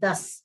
10।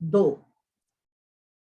2।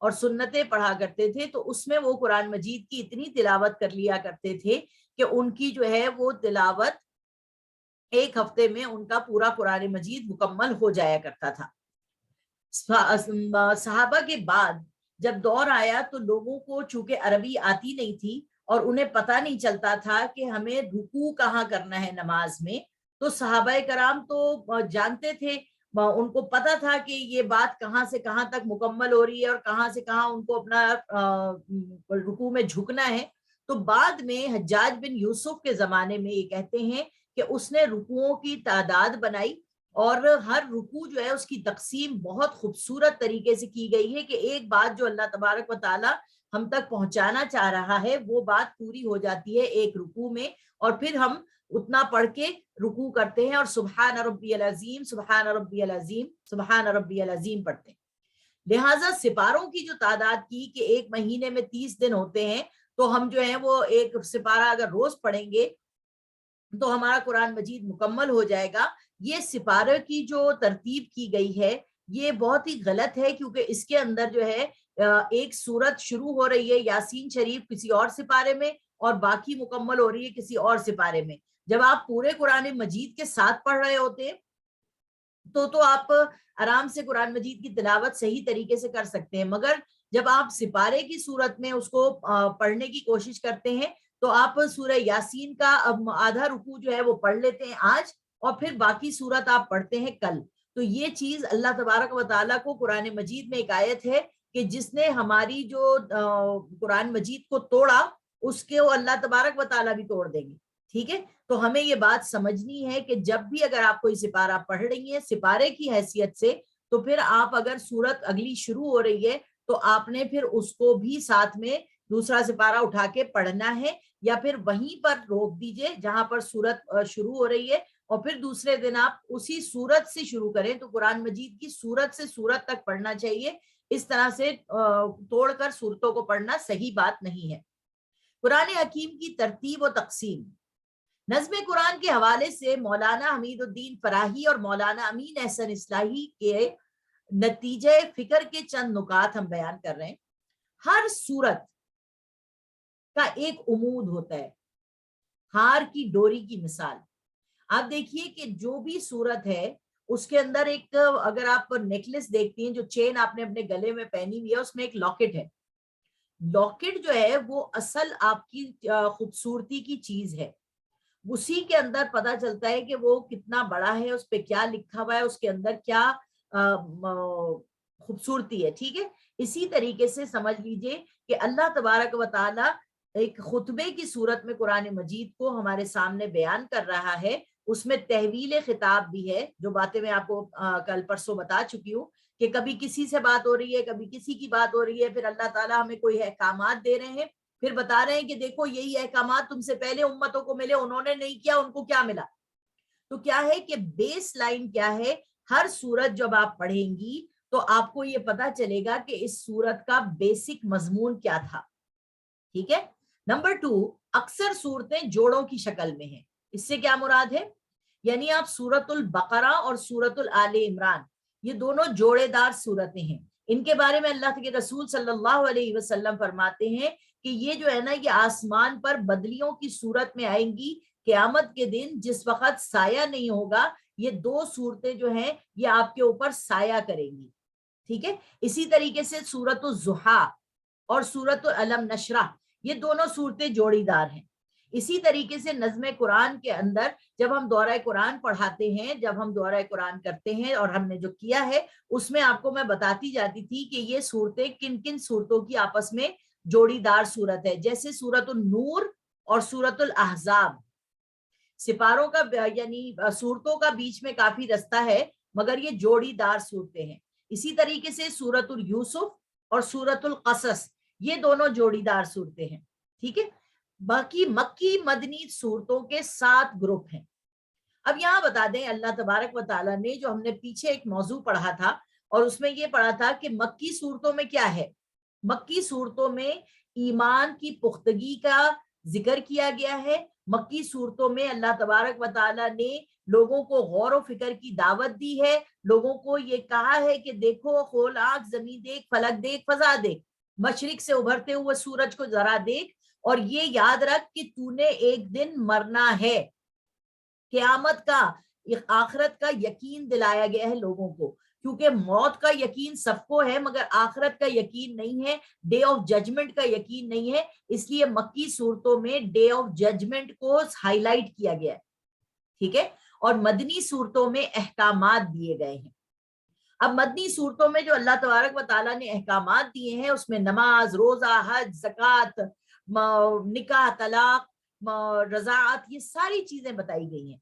اور سنتیں پڑھا کرتے تھے تو اس میں وہ قرآن مجید کی اتنی تلاوت کر لیا کرتے تھے کہ ان کی جو ہے وہ تلاوت ایک ہفتے میں ان کا پورا قرآن مجید مکمل ہو جایا کرتا تھا۔ صحابہ کے بعد جب دور آیا تو لوگوں کو چونکہ عربی آتی نہیں تھی اور انہیں پتہ نہیں چلتا تھا کہ ہمیں رکوع کہاں کرنا ہے نماز میں، تو صحابہ کرام تو جانتے تھے، ان کو پتا تھا کہ یہ بات کہاں سے کہاں تک مکمل ہو رہی ہے اور کہاں سے کہاں ان کو اپنا رکوع میں جھکنا ہے۔ تو بعد میں حجاج بن یوسف کے زمانے میں یہ کہتے ہیں کہ اس نے رکوعوں کی تعداد بنائی اور ہر رکوع جو ہے اس کی تقسیم بہت خوبصورت طریقے سے کی گئی ہے کہ ایک بات جو اللہ تبارک و تعالی ہم تک پہنچانا چاہ رہا ہے وہ بات پوری ہو جاتی ہے ایک رکوع میں، اور پھر ہم اتنا پڑھ کے رکوع کرتے ہیں اور سبحان ربی العظیم سبحان ربی العظیم سبحان ربی العظیم پڑھتے ہیں۔ لہٰذا سپاروں کی جو تعداد کی کہ ایک مہینے میں 30 دن ہوتے ہیں تو ہم جو ہیں وہ ایک سپارہ اگر روز پڑھیں گے تو ہمارا قرآن مجید مکمل ہو جائے گا۔ یہ سپارے کی جو ترتیب کی گئی ہے یہ بہت ہی غلط ہے، کیونکہ اس کے اندر جو ہے ایک سورت شروع ہو رہی ہے یاسین شریف کسی اور سپارے میں اور باقی مکمل ہو رہی ہے کسی اور سپارے میں۔ جب آپ پورے قرآن مجید کے ساتھ پڑھ رہے ہوتے ہیں تو آپ آرام سے قرآن مجید کی تلاوت صحیح طریقے سے کر سکتے ہیں، مگر جب آپ سپارے کی صورت میں اس کو پڑھنے کی کوشش کرتے ہیں تو آپ سورہ یاسین کا آدھا رکوع جو ہے وہ پڑھ لیتے ہیں آج اور پھر باقی سورت آپ پڑھتے ہیں کل۔ تو یہ چیز اللہ تبارک و تعالیٰ کو قرآن مجید میں ایک آیت ہے کہ جس نے ہماری جو قرآن مجید کو توڑا اس کے وہ اللہ تبارک و تعالیٰ بھی توڑ دیں گے، ٹھیک ہے؟ تو ہمیں یہ بات سمجھنی ہے کہ جب بھی اگر آپ کوئی سپارہ پڑھ رہی ہیں سپارے کی حیثیت سے، تو پھر آپ اگر سورت اگلی شروع ہو رہی ہے تو آپ نے پھر اس کو بھی ساتھ میں دوسرا سپارہ اٹھا کے پڑھنا ہے، یا پھر وہیں پر روک دیجئے جہاں پر سورت شروع ہو رہی ہے اور پھر دوسرے دن آپ اسی سورت سے شروع کریں۔ تو قرآن مجید کی سورت سے سورت تک پڑھنا چاہیے، اس طرح سے توڑ کر سورتوں کو پڑھنا صحیح بات نہیں ہے۔ قرآن حکیم کی ترتیب و تقسیم۔ نظم قرآن کے حوالے سے مولانا حمید الدین فراہی اور مولانا امین احسن اصلاحی کے نتیجہ فکر کے چند نکات ہم بیان کر رہے ہیں۔ ہر سورت کا ایک عمود ہوتا ہے، ہار کی ڈوری کی مثال۔ آپ دیکھیے کہ جو بھی سورت ہے اس کے اندر ایک، اگر آپ نیکلس دیکھتی ہیں جو چین آپ نے اپنے گلے میں پہنی ہوئی ہے اس میں ایک لاکٹ ہے۔ لاکٹ جو ہے وہ اصل آپ کی خوبصورتی کی چیز ہے، اسی کے اندر پتا چلتا ہے کہ وہ کتنا بڑا ہے، اس پہ کیا لکھا ہوا ہے، اس کے اندر کیا خوبصورتی ہے، ٹھیک ہے؟ اسی طریقے سے سمجھ لیجئے کہ اللہ تبارک و تعالی ایک خطبے کی صورت میں قرآن مجید کو ہمارے سامنے بیان کر رہا ہے، اس میں تحویل خطاب بھی ہے، جو باتیں میں آپ کو کل پرسوں بتا چکی ہوں کہ کبھی کسی سے بات ہو رہی ہے کبھی کسی کی بات ہو رہی ہے، پھر اللہ تعالیٰ ہمیں کوئی احکامات دے رہے ہیں، پھر بتا رہے ہیں کہ دیکھو یہی احکامات تم سے پہلے امتوں کو ملے، انہوں نے نہیں کیا، ان کو کیا ملا۔ تو کیا ہے کہ بیس لائن کیا ہے، ہر سورت جب آپ پڑھیں گی تو آپ کو یہ پتا چلے گا کہ اس سورت کا بیسک مضمون کیا تھا، ٹھیک ہے؟ نمبر 2، اکثر صورتیں جوڑوں کی شکل میں ہیں۔ اس سے کیا مراد ہے؟ یعنی آپ سورت البقرہ اور سورت الآل عمران یہ دونوں جوڑے دار صورتیں ہیں، ان کے بارے میں اللہ کے رسول صلی اللہ علیہ وسلم فرماتے ہیں کہ یہ جو ہے نا یہ آسمان پر بدلیوں کی صورت میں آئیں گی قیامت کے دن، جس وقت سایہ نہیں ہوگا، یہ دو صورتیں جو ہیں یہ آپ کے اوپر سایہ کریں گی، ٹھیک ہے؟ اسی طریقے سے سورت الضحیٰ اور سورت العلم نشرہ یہ دونوں صورتیں جوڑی دار ہیں۔ اسی طریقے سے نظم قرآن کے اندر جب ہم دورہ قرآن پڑھاتے ہیں، جب ہم دورہ قرآن کرتے ہیں، اور ہم نے جو کیا ہے اس میں آپ کو میں بتاتی جاتی تھی کہ یہ صورتیں کن کن صورتوں کی آپس میں جوڑی دار صورت ہے، جیسے سورت النور اور سورت الاحزاب۔ سپاروں کا یعنی صورتوں کا بیچ میں کافی رستہ ہے مگر یہ جوڑی دار صورتیں ہیں۔ اسی طریقے سے سورت یوسف اور سورت القصص یہ دونوں جوڑی دار صورتیں ہیں، ٹھیک ہے؟ باقی مکی مدنی صورتوں کے 7 گروپ ہیں۔ اب یہاں بتا دیں اللہ تبارک و تعالیٰ نے جو ہم نے پیچھے ایک موضوع پڑھا تھا اور اس میں یہ پڑھا تھا کہ مکی صورتوں میں کیا ہے، مکی صورتوں میں ایمان کی پختگی کا ذکر کیا گیا ہے مکی صورتوں میں اللہ تبارک و تعالیٰ نے لوگوں کو غور و فکر کی دعوت دی ہے، لوگوں کو یہ کہا ہے کہ دیکھو، کھول آنکھ، زمین دیکھ، فلک دیکھ، فضا دیکھ، مشرق سے ابھرتے ہوئے سورج کو ذرا دیکھ، اور یہ یاد رکھ کہ تو نے ایک دن مرنا ہے۔ قیامت کا، آخرت کا یقین دلایا گیا ہے لوگوں کو، کیونکہ موت کا یقین سب کو ہے مگر آخرت کا یقین نہیں ہے، ڈے آف ججمنٹ کا یقین نہیں ہے، اس لیے مکی صورتوں میں ڈے آف ججمنٹ کو ہائی لائٹ کیا گیا ہے، ٹھیک ہے، اور مدنی صورتوں میں احکامات دیے گئے ہیں۔ اب مدنی صورتوں میں جو اللہ تبارک و تعالیٰ نے احکامات دیے ہیں اس میں نماز، روزہ، حج، زکوٰۃ، نکاح، طلاق، رضاعت، یہ ساری چیزیں بتائی گئی ہیں۔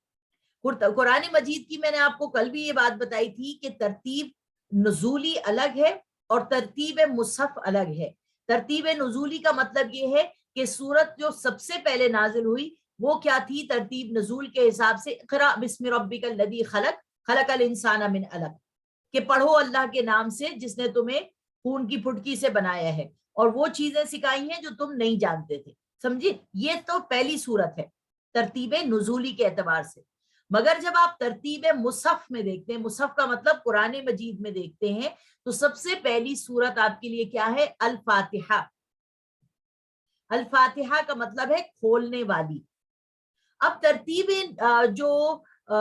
قرآن مجید کی میں نے آپ کو کل بھی یہ بات بتائی تھی کہ ترتیب نزولی الگ ہے اور ترتیب مصحف الگ ہے۔ ترتیب نزولی کا مطلب یہ ہے کہ سورت جو سب سے پہلے نازل ہوئی وہ کیا تھی ترتیب نزول کے حساب سے، اقرأ بسم ربک الذی خلق، خلق الانسان من علق، کہ پڑھو اللہ کے نام سے جس نے تمہیں خون کی پھٹکی سے بنایا ہے، اور وہ چیزیں سکھائی ہیں جو تم نہیں جانتے تھے، سمجھے؟ یہ تو پہلی سورت ہے ترتیب نزولی کے اعتبار سے۔ مگر جب آپ ترتیب مصحف میں دیکھتے ہیں، مصحف کا مطلب قرآن مجید میں دیکھتے ہیں، تو سب سے پہلی سورت آپ کے لیے کیا ہے؟ الفاتحہ۔ الفاتحہ کا مطلب ہے کھولنے والی۔ اب ترتیب جو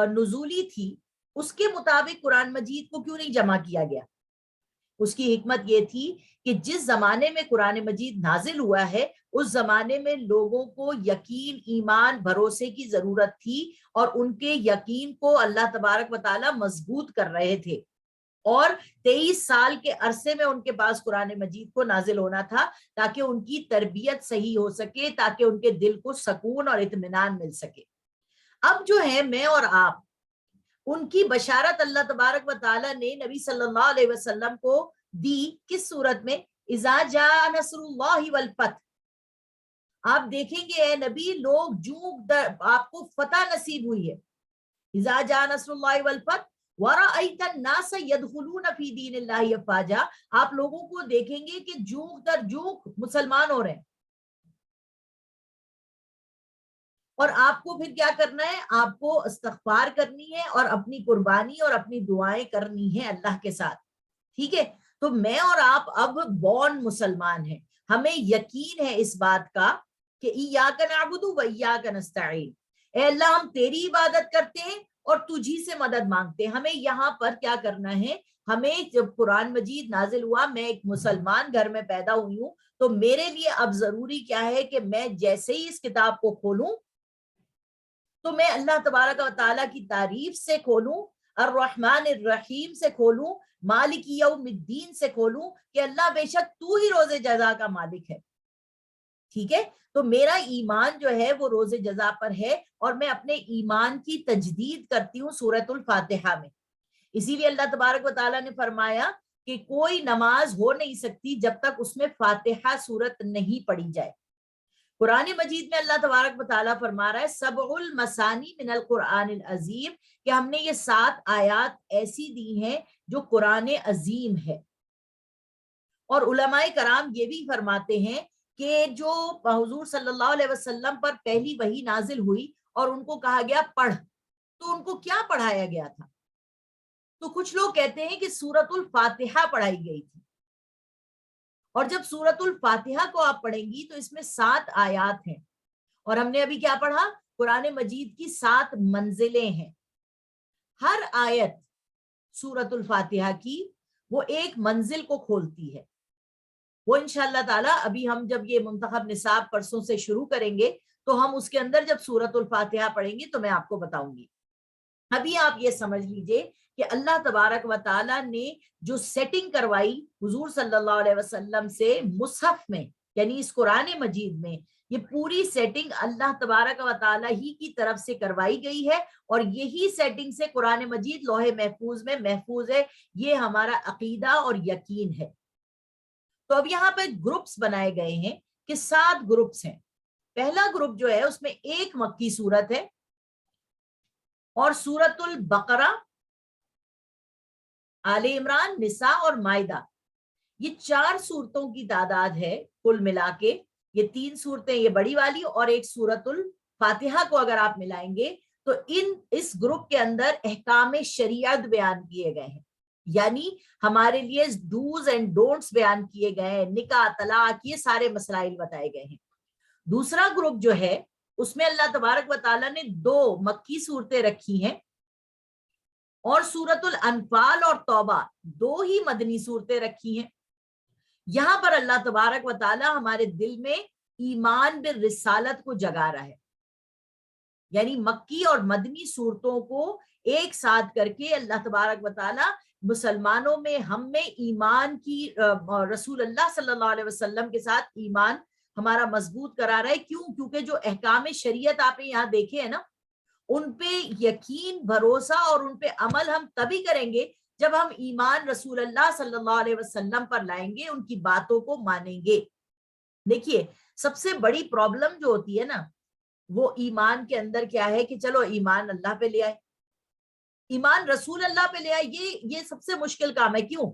نزولی تھی اس کے مطابق قرآن مجید کو کیوں نہیں جمع کیا گیا؟ اس کی حکمت یہ تھی کہ جس زمانے میں قرآن مجید نازل ہوا ہے اس زمانے میں لوگوں کو یقین، ایمان، بھروسے کی ضرورت تھی، اور ان کے یقین کو اللہ تبارک و تعالیٰ مضبوط کر رہے تھے، اور 23 سال کے عرصے میں ان کے پاس قرآن مجید کو نازل ہونا تھا تاکہ ان کی تربیت صحیح ہو سکے، تاکہ ان کے دل کو سکون اور اطمینان مل سکے۔ اب جو ہے میں اور آپ، ان کی بشارت اللہ تبارک و تعالیٰ نے نبی صلی اللہ علیہ وسلم کو دی کس صورت میں؟ اذا جاء نصر اللہ والفتح۔ آپ دیکھیں گے اے نبی، لوگ آپ کو فتح نصیب ہوئی ہے، اذا جاء نصر اللہ والفتح وَرَأَيْتَ النَّاسَ يَدْخُلُونَ فِي دِينِ اللَّهِ أَفْوَاجًا، آپ لوگوں کو دیکھیں گے کہ جوق در جوق مسلمان ہو رہے ہیں، اور آپ کو پھر کیا کرنا ہے؟ آپ کو استغفار کرنی ہے اور اپنی قربانی اور اپنی دعائیں کرنی ہیں اللہ کے ساتھ، ٹھیک ہے؟ تو میں اور آپ اب بورن مسلمان ہیں، ہمیں یقین ہے اس بات کا کہ ایاک نعبد و ایاک نستعین، اے اللہ ہم تیری عبادت کرتے ہیں اور تجھی سے مدد مانگتے ہیں۔ ہمیں یہاں پر کیا کرنا ہے؟ ہمیں جب قرآن مجید نازل ہوا، میں ایک مسلمان گھر میں پیدا ہوئی ہوں، تو میرے لیے اب ضروری کیا ہے کہ میں جیسے ہی اس کتاب کو کھولوں تو میں اللہ تبارک و تعالیٰ کی تعریف سے کھولوں، الرحمن الرحیم سے کھولوں، مالک یوم الدین سے کھولوں کہ اللہ بے شک تو ہی روز جزا کا مالک ہے، ٹھیک ہے؟ تو میرا ایمان جو ہے وہ روز جزا پر ہے، اور میں اپنے ایمان کی تجدید کرتی ہوں سورۃ الفاتحہ میں۔ اسی لیے اللہ تبارک و تعالیٰ نے فرمایا کہ کوئی نماز ہو نہیں سکتی جب تک اس میں فاتحہ سورت نہیں پڑھی جائے۔ قرآن مجید میں اللہ تبارک و تعالیٰ فرما رہا ہے سبع المثانی من القرآن العظیم، کہ ہم نے یہ 7 آیات ایسی دی ہیں جو قرآن عظیم ہے۔ اور علماء کرام یہ بھی فرماتے ہیں کہ جو حضور صلی اللہ علیہ وسلم پر پہلی وحی نازل ہوئی اور ان کو کہا گیا پڑھ، تو ان کو کیا پڑھایا گیا تھا؟ تو کچھ لوگ کہتے ہیں کہ سورۃ الفاتحہ پڑھائی گئی تھی، اور جب سورۃ الفاتحہ کو آپ پڑھیں گی تو اس میں 7 آیات ہیں، اور ہم نے ابھی کیا پڑھا؟ قرآن مجید کی 7 منزلیں ہیں، ہر آیت سورۃ الفاتحہ کی وہ ایک منزل کو کھولتی ہے۔ وہ انشاءاللہ تعالیٰ ابھی ہم جب یہ منتخب نصاب پرسوں سے شروع کریں گے تو ہم اس کے اندر جب سورۃ الفاتحہ پڑھیں گے تو میں آپ کو بتاؤں گی۔ ابھی آپ یہ سمجھ لیجئے کہ اللہ تبارک و تعالیٰ نے جو سیٹنگ کروائی حضور صلی اللہ علیہ وسلم سے مصحف میں، یعنی اس قرآن مجید میں، یہ پوری سیٹنگ اللہ تبارک و تعالیٰ ہی کی طرف سے کروائی گئی ہے، اور یہی سیٹنگ سے قرآن مجید لوح محفوظ میں محفوظ ہے۔ یہ ہمارا عقیدہ اور یقین ہے۔ تو اب یہاں پہ گروپس بنائے گئے ہیں کہ 7 گروپس ہیں۔ پہلا گروپ جو ہے اس میں ایک مکی سورت ہے، اور سورۃ البقرہ، آل عمران، نساء اور مائدہ، یہ 4 سورتوں کی تعداد ہے کل ملا کے۔ یہ 3 سورتیں یہ بڑی والی اور ایک سورۃ فاتحہ کو اگر آپ ملائیں گے تو اس گروپ کے اندر احکام شریعت بیان کیے گئے ہیں، یعنی ہمارے لیے ڈوز اینڈ ڈونٹس بیان کیے گئے ہیں، نکاح طلاق یہ سارے مسائل بتائے گئے ہیں۔ دوسرا گروپ جو ہے اس میں اللہ تبارک و تعالیٰ نے 2 مکی صورتیں رکھی ہیں اور سورۃ الانفال اور توبہ 2 ہی مدنی صورتیں رکھی ہیں۔ یہاں پر اللہ تبارک و تعالیٰ ہمارے دل میں ایمان بالرسالت کو جگا رہا ہے، یعنی مکی اور مدنی صورتوں کو ایک ساتھ کر کے اللہ تبارک و تعالیٰ مسلمانوں میں ہم میں ایمان کی رسول اللہ صلی اللہ علیہ وسلم کے ساتھ ایمان ہمارا مضبوط کرا رہا ہے۔ کیوں؟ کیونکہ جو احکام شریعت آپ نے یہاں دیکھے ہیں نا، ان پہ یقین بھروسہ اور ان پہ عمل ہم تبھی کریں گے جب ہم ایمان رسول اللہ صلی اللہ علیہ وسلم پر لائیں گے، ان کی باتوں کو مانیں گے۔ دیکھیے سب سے بڑی پرابلم جو ہوتی ہے نا وہ ایمان کے اندر کیا ہے کہ چلو ایمان اللہ پہ لے آئے، ایمان رسول اللہ پہ لے آئے، یہ سب سے مشکل کام ہے۔ کیوں؟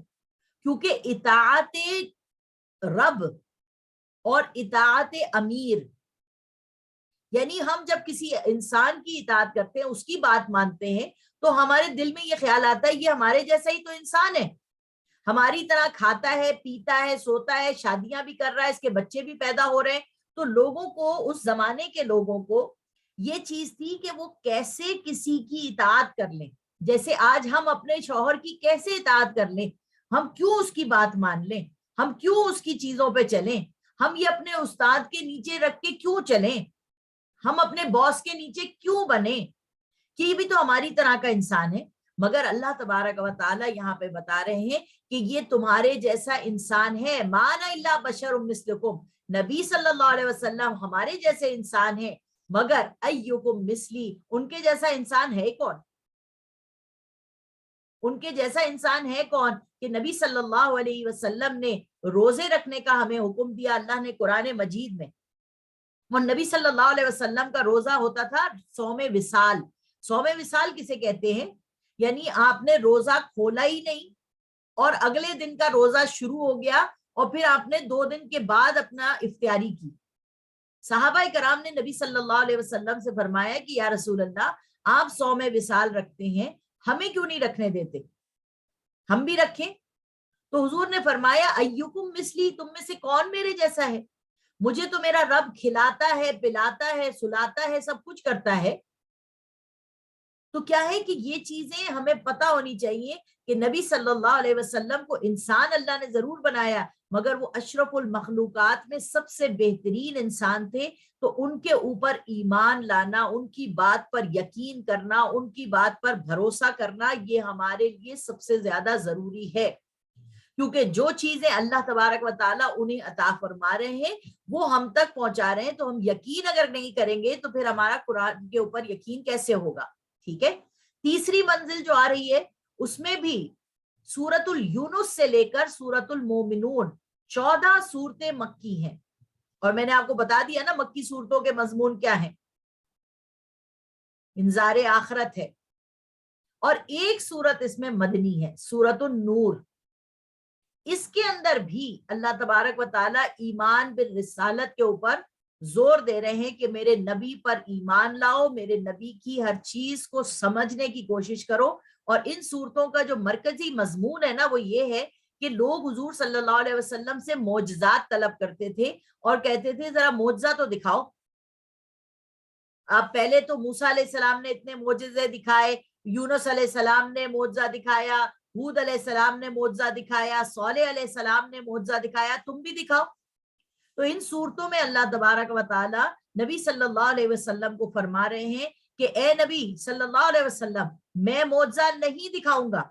کیونکہ اطاعت رب اور اطاعت امیر، یعنی ہم جب کسی انسان کی اطاعت کرتے ہیں، اس کی بات مانتے ہیں، تو ہمارے دل میں یہ خیال آتا ہے یہ ہمارے جیسا ہی تو انسان ہے، ہماری طرح کھاتا ہے، پیتا ہے، سوتا ہے، شادیاں بھی کر رہا ہے، اس کے بچے بھی پیدا ہو رہے ہیں۔ تو لوگوں کو، اس زمانے کے لوگوں کو یہ چیز تھی کہ وہ کیسے کسی کی اطاعت کر لیں، جیسے آج ہم اپنے شوہر کی کیسے اطاعت کر لیں، ہم کیوں اس کی بات مان لیں، ہم کیوں اس کی چیزوں پہ چلیں، ہم یہ اپنے استاد کے نیچے رکھ کے کیوں چلیں، ہم اپنے باس کے نیچے کیوں بنیں، کہ یہ بھی تو ہماری طرح کا انسان ہے۔ مگر اللہ تبارک و تعالیٰ یہاں پہ بتا رہے ہیں کہ یہ تمہارے جیسا انسان ہے، ما انا الا بشر مثلکم، نبی صلی اللہ علیہ وسلم ہمارے جیسے انسان ہیں، مگر ایکم مثلی، ان کے جیسا انسان ہے کون؟ ان کے جیسا انسان ہے کون کہ نبی صلی اللہ علیہ وسلم نے روزے رکھنے کا ہمیں حکم دیا اللہ نے قرآن مجید میں، اور نبی صلی اللہ علیہ وسلم کا روزہ ہوتا تھا صوم وصال۔ صوم وصال کسے کہتے ہیں؟ یعنی آپ نے روزہ کھولا ہی نہیں اور اگلے دن کا روزہ شروع ہو گیا اور پھر آپ نے 2 دن کے بعد اپنا افطاری کی۔ صحابہ کرام نے نبی صلی اللہ علیہ وسلم سے فرمایا کہ یا رسول اللہ آپ صوم وصال رکھتے ہیں، ہمیں کیوں نہیں رکھنے دیتے، ہم بھی رکھیں؟ تو حضور نے فرمایا ایکم مثلی، تم میں سے کون میرے جیسا ہے؟ مجھے تو میرا رب کھلاتا ہے، پلاتا ہے، سلاتا ہے، سب کچھ کرتا ہے۔ تو کیا ہے کہ یہ چیزیں ہمیں پتہ ہونی چاہیے کہ نبی صلی اللہ علیہ وسلم کو انسان اللہ نے ضرور بنایا، مگر وہ اشرف المخلوقات میں سب سے بہترین انسان تھے۔ تو ان کے اوپر ایمان لانا، ان کی بات پر یقین کرنا، ان کی بات پر بھروسہ کرنا، یہ ہمارے لیے سب سے زیادہ ضروری ہے، کیونکہ جو چیزیں اللہ تبارک و تعالیٰ انہیں عطا فرما رہے ہیں وہ ہم تک پہنچا رہے ہیں، تو ہم یقین اگر نہیں کریں گے تو پھر ہمارا قرآن کے اوپر یقین کیسے ہوگا؟ ٹھیک ہے۔ تیسری منزل جو آ رہی ہے اس میں بھی سورۃ الینس سے لے کر سورۃ المومنون 14 صورتیں مکی ہیں، اور میں نے آپ کو بتا دیا نا مکی صورتوں کے مضمون کیا ہیں، انذار آخرت ہے، اور ایک صورت اس میں مدنی ہے، سورۃ النور۔ اس کے اندر بھی اللہ تبارک و تعالیٰ ایمان بالرسالت کے اوپر زور دے رہے ہیں کہ میرے نبی پر ایمان لاؤ، میرے نبی کی ہر چیز کو سمجھنے کی کوشش کرو۔ اور ان صورتوں کا جو مرکزی مضمون ہے نا وہ یہ ہے کہ لوگ حضور صلی اللہ علیہ وسلم سے معجزات طلب کرتے تھے اور کہتے تھے ذرا معجزہ تو دکھاؤ۔ اب پہلے تو موسیٰ علیہ السلام نے اتنے معجزے دکھائے، یونس علیہ السلام نے معجزہ دکھایا، ہود علیہ السلام نے معجزہ دکھایا، صالح علیہ السلام نے معجزہ دکھایا، تم بھی دکھاؤ۔ تو ان صورتوں میں اللہ تبارک و تعالی نبی صلی اللہ علیہ وسلم کو فرما رہے ہیں کہ اے نبی صلی اللہ علیہ وسلم میں معجزہ نہیں دکھاؤں گا،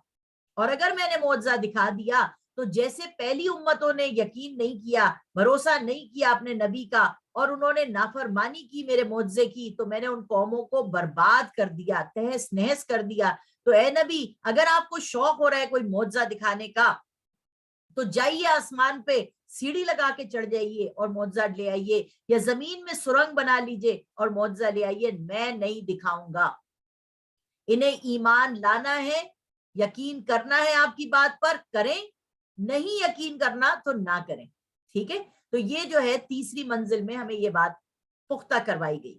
اور اگر میں نے معجزہ دکھا دیا تو جیسے پہلی امتوں نے یقین نہیں کیا، بھروسہ نہیں کیا اپنے نبی کا، اور انہوں نے نافرمانی کی میرے معجزے کی، تو میں نے ان قوموں کو برباد کر دیا، تہس نہس کر دیا۔ تو اے نبی اگر آپ کو شوق ہو رہا ہے کوئی معجزہ دکھانے کا تو جائیے آسمان پہ سیڑھی لگا کے چڑھ جائیے اور معجزہ لے آئیے، یا زمین میں سرنگ بنا لیجئے اور معجزہ لے آئیے، میں نہیں دکھاؤں گا۔ انہیں ایمان لانا ہے، یقین کرنا ہے آپ کی بات پر، کریں، نہیں یقین کرنا تو نہ کریں۔ ٹھیک ہے، تو یہ جو ہے تیسری منزل میں ہمیں یہ بات پختہ کروائی گئی۔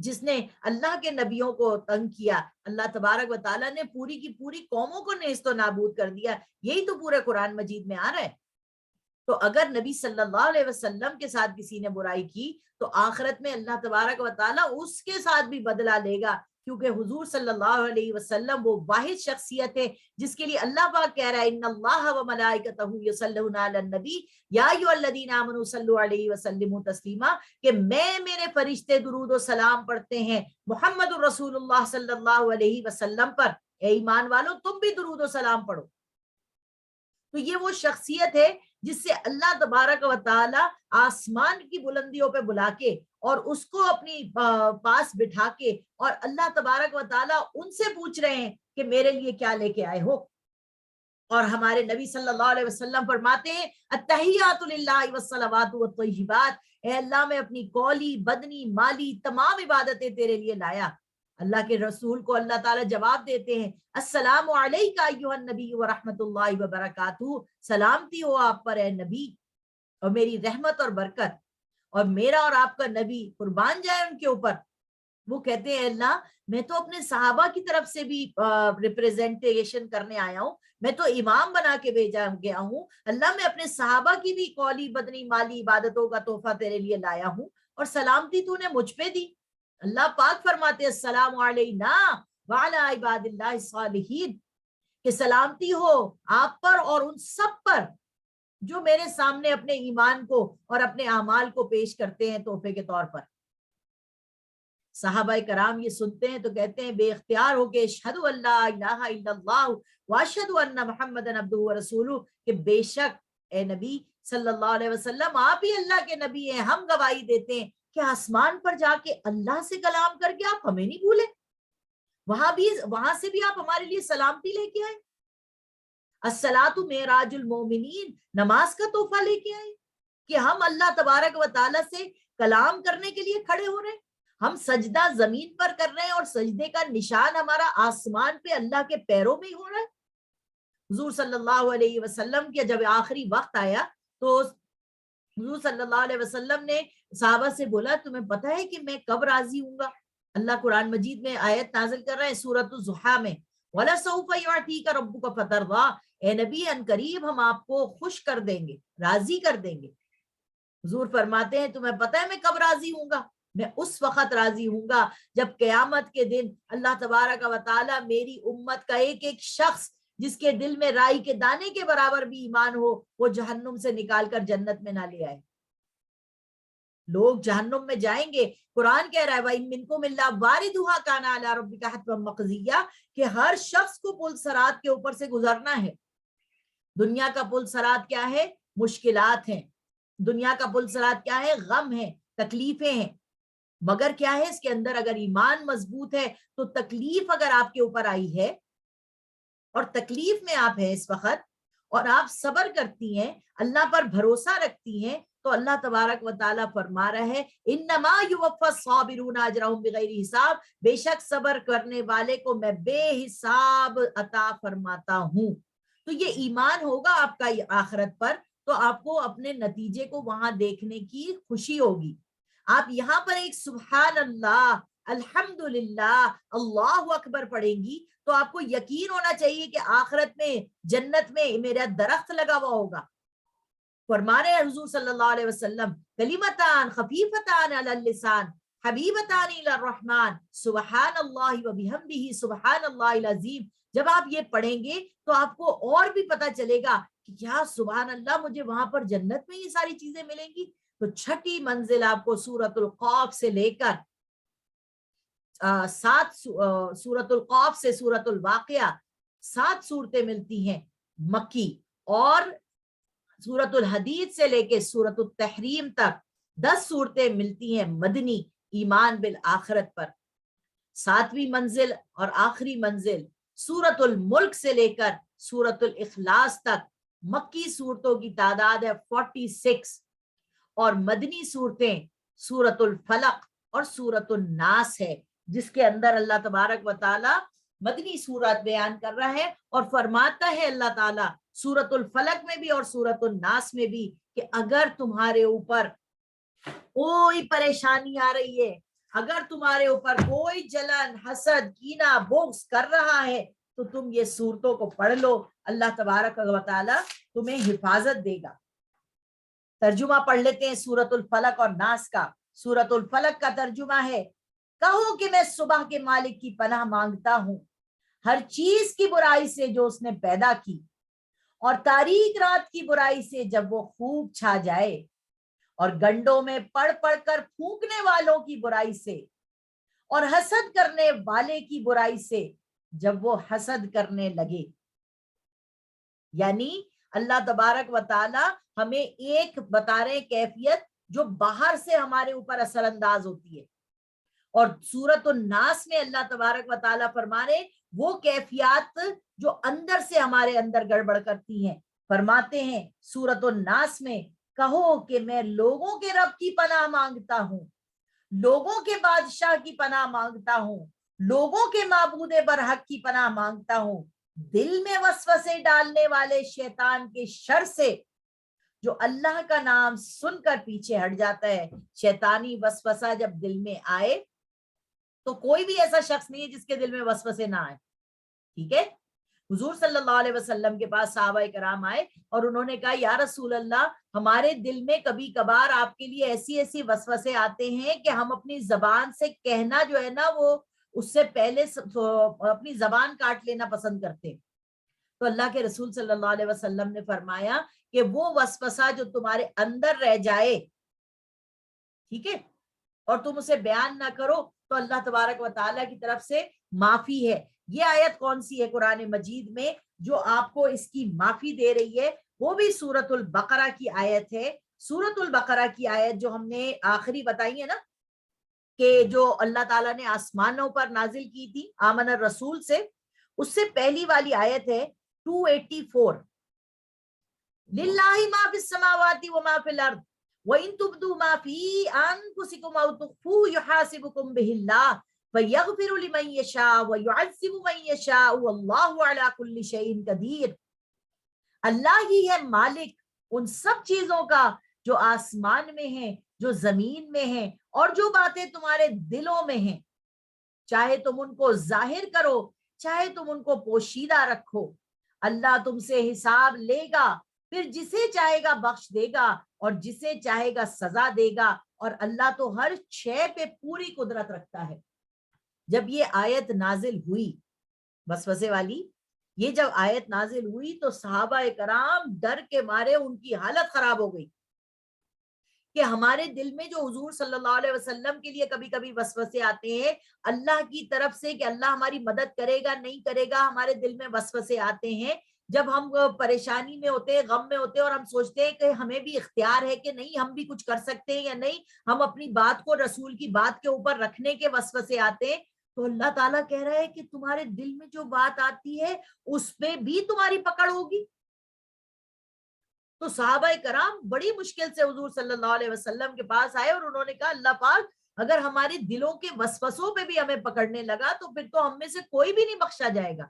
جس نے اللہ کے نبیوں کو تنگ کیا، اللہ تبارک و تعالیٰ نے پوری کی پوری قوموں کو نیست و نابود کر دیا. یہی تو پورے قرآن مجید میں آ رہا ہے. تو اگر نبی صلی اللہ علیہ وسلم کے ساتھ کسی نے برائی کی تو آخرت میں اللہ تبارک و تعالیٰ اس کے ساتھ بھی بدلہ لے گا، کیونکہ حضور صلی اللہ علیہ وسلم وہ واحد شخصیت ہے جس کے لیے اللہ پاک کہہ رہا ہے ان اللہ و ملائکتہ یصلون علی النبی یا ایھا الذین آمنوا صلوا علیہ وسلموا تسلیما، کہ میں میرے فرشتے درود و سلام پڑھتے ہیں محمد الرسول اللہ صلی اللہ علیہ وسلم پر، اے ایمان والو تم بھی درود و سلام پڑھو. تو یہ وہ شخصیت ہے جس سے اللہ تبارک و تعالی آسمان کی بلندیوں پہ بلا کے اور اس کو اپنی پاس بٹھا کے، اور اللہ تبارک و تعالی ان سے پوچھ رہے ہیں کہ میرے لیے کیا لے کے آئے ہو. اور ہمارے نبی صلی اللہ علیہ وسلم فرماتے ہیں التحیات للہ والصلوات والطیبات، اے اللہ میں اپنی قولی بدنی مالی تمام عبادتیں تیرے لیے لایا. اللہ کے رسول کو اللہ تعالیٰ جواب دیتے ہیں السلام علیکہ ایھا النبی ورحمۃ اللہ وبرکاتہ، سلامتی ہو آپ پر اے نبی اور میری رحمت اور برکت، اور میرا اور آپ کا نبی قربان جائے ان کے اوپر. وہ کہتے ہیں اللہ میں تو اپنے صحابہ کی طرف سے بھی ریپریزنٹیشن کرنے آیا ہوں، میں تو امام بنا کے بھیجا گیا ہوں، اللہ میں اپنے صحابہ کی بھی قولی بدنی مالی عبادتوں کا تحفہ تیرے لیے لایا ہوں، اور سلامتی تو نے مجھ پہ دی. اللہ پاک فرماتے السلام علینا وعلی عباد اللہ الصالحین، کہ سلامتی ہو آپ پر اور ان سب پر جو میرے سامنے اپنے ایمان کو اور اپنے اعمال کو پیش کرتے ہیں تحفے کے طور پر. صحابہ کرام یہ سنتے ہیں تو کہتے ہیں بے اختیار ہو کے اشہد ان لا الہ الا اللہ واشہد ان محمد عبدہ ورسولہ، کہ بے شک اے نبی صلی اللہ علیہ وسلم آپ ہی اللہ کے نبی ہیں، ہم گواہی دیتے ہیں کہ آسمان پر جا کے اللہ سے کلام کر کے آپ ہمیں نہیں بھولے، وہاں سے بھی آپ ہمارے لیے سلامتی لے کے آئے. الصلاۃ معراج المومنین، نماز کا تحفہ لے کے آئے کہ ہم اللہ تبارک و تعالیٰ سے کلام کرنے کے لیے کھڑے ہو رہے ہیں، ہم سجدہ زمین پر کر رہے ہیں اور سجدے کا نشان ہمارا آسمان پہ اللہ کے پیروں میں ہی ہو رہا ہے. حضور صلی اللہ علیہ وسلم کے جب آخری وقت آیا تو حضور صلی اللہ علیہ وسلم نے صحابہ سے بولا تمہیں پتہ ہے کہ میں کب راضی ہوں گا؟ اللہ قرآن مجید میں آیت نازل کر رہا ہے سورۃ الضحیٰ میں وَلَسَوْفَ يُعْطِيكَ رَبُّكَ فَتَرْضَىٰ، اے نبی ان قریب ہم آپ کو خوش کر دیں گے، راضی کر دیں گے. حضور فرماتے ہیں تمہیں پتہ ہے میں کب راضی ہوں گا؟ میں اس وقت راضی ہوں گا جب قیامت کے دن اللہ تبارک و تعالیٰ میری امت کا ایک ایک شخص جس کے دل میں رائی کے دانے کے برابر بھی ایمان ہو وہ جہنم سے نکال کر جنت میں نہ لے آئے. لوگ جہنم میں جائیں گے، قرآن کہہ رہا ہے وَإِن مِّنكُمْ إِلَّا وَارِدُهَا كَانَ عَلَىٰ رَبِّكَ حَتْمًا مَّقْضِيًّا، کہ ہر شخص کو پل صراط کے اوپر سے گزرنا ہے. دنیا کا پل صراط کیا ہے؟ مشکلات ہیں. دنیا کا پل صراط کیا ہے؟ غم ہے، تکلیفیں ہیں. مگر کیا ہے اس کے اندر اگر ایمان مضبوط ہے تو تکلیف اگر آپ کے اوپر آئی ہے اور تکلیف میں آپ ہیں اس وقت اور آپ صبر کرتی ہیں، اللہ پر بھروسہ رکھتی ہیں، تو اللہ تبارک و تعالیٰ فرما رہا ہے انما یوفی الصابرون اجرہم بغیر حساب، بے شک صبر کرنے والے کو میں بے حساب عطا فرماتا ہوں. تو یہ ایمان ہوگا آپ کا آخرت پر تو آپ کو اپنے نتیجے کو وہاں دیکھنے کی خوشی ہوگی. آپ یہاں پر ایک سبحان اللہ الحمدللہ اللہ اکبر پڑھیں گی تو آپ کو یقین ہونا چاہیے کہ آخرت میں جنت میں میرا درخت لگا ہوا ہوگا. فرما رہے حضور صلی اللہ علیہ وسلم کلمتان خفیفتان علی اللسان حبیبتان الی الرحمن سبحان اللہ و بحمدہ سبحان اللہ العظیم. جب آپ یہ پڑھیں گے تو آپ کو اور بھی پتا چلے گا کہ کیا سبحان اللہ مجھے وہاں پر جنت میں یہ ساری چیزیں ملیں گی. تو چھٹی منزل آپ کو سورۃ القاف سے لے کر سورۃ القاف سے سورۃ الواقعہ 7 صورتیں ملتی ہیں مکی، اور سورۃ الحدید سے لے کے سورۃ التحریم تک 10 صورتیں ملتی ہیں مدنی ایمان بالآخرت پر. 7ویں منزل اور آخری منزل سورۃ الملک سے لے کر سورۃ الاخلاص تک مکی صورتوں کی تعداد ہے 46، اور مدنی صورتیں سورۃ الفلق اور سورۃ الناس ہے، جس کے اندر اللہ تبارک و تعالی مدنی صورت بیان کر رہا ہے اور فرماتا ہے اللہ تعالی سورۃ الفلق میں بھی اور سورۃ الناس میں بھی کہ اگر تمہارے اوپر کوئی پریشانی آ رہی ہے، اگر تمہارے اوپر کوئی جلن، حسد، کینہ، بغض کر رہا ہے تو تم یہ سورتوں کو پڑھ لو، اللہ تبارک و تعالی تمہیں حفاظت دے گا۔ ترجمہ پڑھ لیتے ہیں سورۃ الفلق اور ناس کا۔ سورۃ الفلق کا ترجمہ ہے، کہو کہ میں صبح کے مالک کی پناہ مانگتا ہوں ہر چیز کی برائی سے جو اس نے پیدا کی، اور تاریک رات کی برائی سے جب وہ خوب چھا جائے، اور گنڈوں میں پڑھ پڑھ کر پھونکنے والوں کی برائی سے، اور حسد کرنے والے کی برائی سے جب وہ حسد کرنے لگے۔ یعنی اللہ تبارک و تعالی ہمیں ایک بتا رہے کیفیت جو باہر سے ہمارے اوپر اثر انداز ہوتی ہے، اور سورۃ الناس میں اللہ تبارک و تعالی فرما رہے وہ کیفیات جو اندر سے ہمارے اندر گڑبڑ کرتی ہیں۔ فرماتے ہیں سورۃ الناس میں، کہو کہ میں لوگوں کے رب کی پناہ مانگتا ہوں، لوگوں کے بادشاہ کی پناہ مانگتا ہوں، لوگوں کے معبود برحق کی پناہ مانگتا ہوں دل میں وسوسے ڈالنے والے شیطان کے شر سے، جو اللہ کا نام سن کر پیچھے ہٹ جاتا ہے۔ شیطانی وسوسہ جب دل میں آئے تو کوئی بھی ایسا شخص نہیں ہے جس کے دل میں وسوسے نہ آئے، ٹھیک ہے۔ حضور صلی اللہ علیہ وسلم کے پاس صحابہ کرام آئے اور انہوں نے کہا، یا رسول اللہ، ہمارے دل میں کبھی کبھار آپ کے لیے ایسی ایسی وسوسے آتے ہیں کہ ہم اپنی زبان سے کہنا جو ہے نا وہ اس سے پہلے اپنی زبان کاٹ لینا پسند کرتے۔ تو اللہ کے رسول صلی اللہ علیہ وسلم نے فرمایا کہ وہ وسوسہ جو تمہارے اندر رہ جائے، ٹھیک ہے، اور تم اسے بیان نہ کرو تو اللہ تبارک و تعالیٰ کی طرف سے معافی ہے۔ یہ آیت کون سی ہے قرآن مجید میں جو آپ کو اس کی معافی دے رہی ہے؟ وہ بھی سورۃ البقرہ کی آیت ہے۔ سورۃ البقرہ کی آیت جو ہم نے آخری بتائی ہے نا، کہ جو اللہ تعالیٰ نے آسمانوں پر نازل کی تھی آمن الرسول سے، اس سے پہلی والی آیت ہے 284، للہ ما فی السماوات وما فی الارض وَإِن تُبْدُوا مَا فِي أَنفُسِكُمْ أَوْ تُخْفُوهُ يُحَاسِبْكُم بِهِ اللَّهُ فَيَغْفِرُ لِمَن يَشَاءُ وَيُعَذِّبُ مَن يَشَاءُ وَاللَّهُ عَلَى كُلِّ شَيْءٍ قَدِيرٌ۔ اللہ ہی ہے مالک ان سب چیزوں کا جو آسمان میں ہیں، جو زمین میں ہیں، اور جو باتیں تمہارے دلوں میں ہیں، چاہے تم ان کو ظاہر کرو چاہے تم ان کو پوشیدہ رکھو، اللہ تم سے حساب لے گا، پھر جسے چاہے گا بخش دے گا اور جسے چاہے گا سزا دے گا، اور اللہ تو ہر شے پہ پوری قدرت رکھتا ہے۔ جب یہ آیت نازل ہوئی وسوسے والی، یہ جب آیت نازل ہوئی تو صحابہ کرام ڈر کے مارے ان کی حالت خراب ہو گئی کہ ہمارے دل میں جو حضور صلی اللہ علیہ وسلم کے لیے کبھی کبھی وسوسے آتے ہیں اللہ کی طرف سے کہ اللہ ہماری مدد کرے گا نہیں کرے گا، ہمارے دل میں وسوسے آتے ہیں جب ہم پریشانی میں ہوتے ہیں، غم میں ہوتے ہیں، اور ہم سوچتے ہیں کہ ہمیں بھی اختیار ہے کہ نہیں، ہم بھی کچھ کر سکتے ہیں یا نہیں، ہم اپنی بات کو رسول کی بات کے اوپر رکھنے کے وسوسے آتے ہیں، تو اللہ تعالیٰ کہہ رہا ہے کہ تمہارے دل میں جو بات آتی ہے اس پہ بھی تمہاری پکڑ ہوگی۔ تو صحابہ کرام بڑی مشکل سے حضور صلی اللہ علیہ وسلم کے پاس آئے اور انہوں نے کہا، اللہ پاک اگر ہمارے دلوں کے وسوسوں پہ بھی ہمیں پکڑنے لگا تو پھر تو ہم میں سے کوئی بھی نہیں بخشا جائے گا۔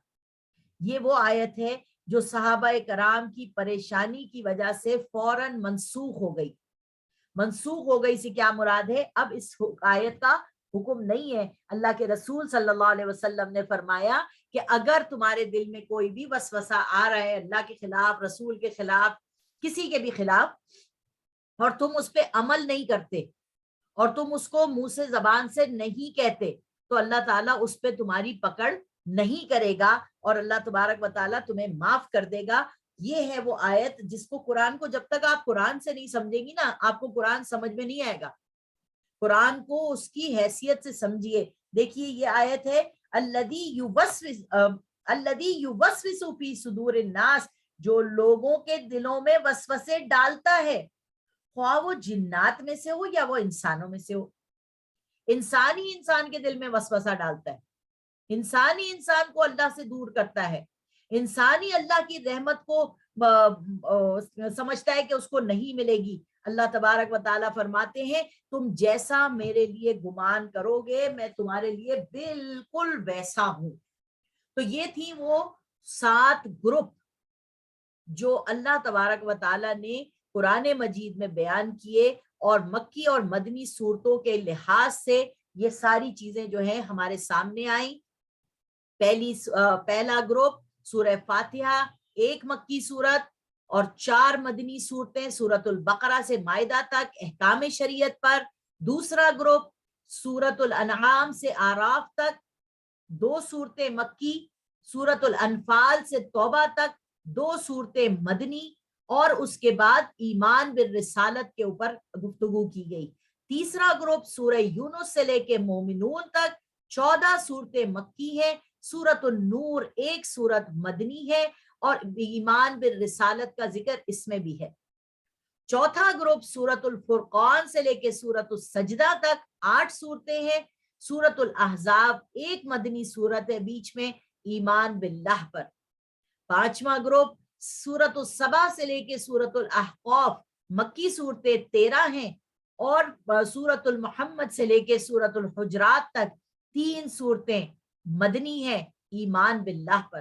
یہ وہ آیت ہے جو صحابہ کرام کی پریشانی کی وجہ سے فوراً منسوخ ہو گئی۔ منسوخ ہو گئی سے کیا مراد ہے؟ اب اس آیت کا حکم نہیں ہے۔ اللہ کے رسول صلی اللہ علیہ وسلم نے فرمایا کہ اگر تمہارے دل میں کوئی بھی وسوسہ آ رہا ہے اللہ کے خلاف، رسول کے خلاف، کسی کے بھی خلاف، اور تم اس پہ عمل نہیں کرتے اور تم اس کو منہ سے زبان سے نہیں کہتے، تو اللہ تعالیٰ اس پہ تمہاری پکڑ نہیں کرے گا اور اللہ تبارک و تعالیٰ تمہیں معاف کر دے گا۔ یہ ہے وہ آیت جس کو قرآن کو جب تک آپ قرآن سے نہیں سمجھیں گی نا، آپ کو قرآن سمجھ میں نہیں آئے گا۔ قرآن کو اس کی حیثیت سے سمجھیے۔ دیکھیے یہ آیت ہے الذی یوسوس فی صدور الناس، جو لوگوں کے دلوں میں وسوسے ڈالتا ہے، خواہ وہ جنات میں سے ہو یا وہ انسانوں میں سے ہو۔ انسان ہی انسان کے دل میں وسوسہ ڈالتا ہے، انسان ہی انسان کو اللہ سے دور کرتا ہے، انسان ہی اللہ کی رحمت کو سمجھتا ہے کہ اس کو نہیں ملے گی۔ اللہ تبارک و تعالیٰ فرماتے ہیں تم جیسا میرے لیے گمان کرو گے میں تمہارے لیے بالکل ویسا ہوں۔ تو یہ تھی وہ 7 گروپ جو اللہ تبارک و تعالیٰ نے قرآن مجید میں بیان کیے، اور مکی اور مدنی صورتوں کے لحاظ سے یہ ساری چیزیں جو ہیں ہمارے سامنے آئیں. پہلا گروپ سورہ فاتحہ، ایک مکی سورت اور 4 مدنی صورتیں سورۃ البقرہ سے مائدہ تک احکام شریعت پر. دوسرا گروپ سورۃ الانعام سے آراف تک 2 صورتیں مکی، سورۃ الانفال سے توبہ تک 2 صورتیں مدنی، اور اس کے بعد ایمان بالرسالت کے اوپر گفتگو کی گئی. تیسرا گروپ سورہ یونس سے لے کے مومنون تک 14 صورتیں مکی ہے، سورۃ النور 1 صورت مدنی ہے، اور ایمان بالرسالت کا ذکر اس میں بھی ہے. چوتھا گروپ سورۃ الفرقان سے لے کے سورۃ السجدہ تک 8 صورتیں ہیں، سورۃ الاحزاب 1 مدنی صورت ہے بیچ میں ایمان باللہ پر. پانچواں گروپ سورۃ السبا سے لے کے سورۃ الاحقاف مکی صورتیں 13 ہیں، اور سورۃ المحمد سے لے کے سورۃ الحجرات تک 3 صورتیں مدنی ہیں ایمان باللہ پر.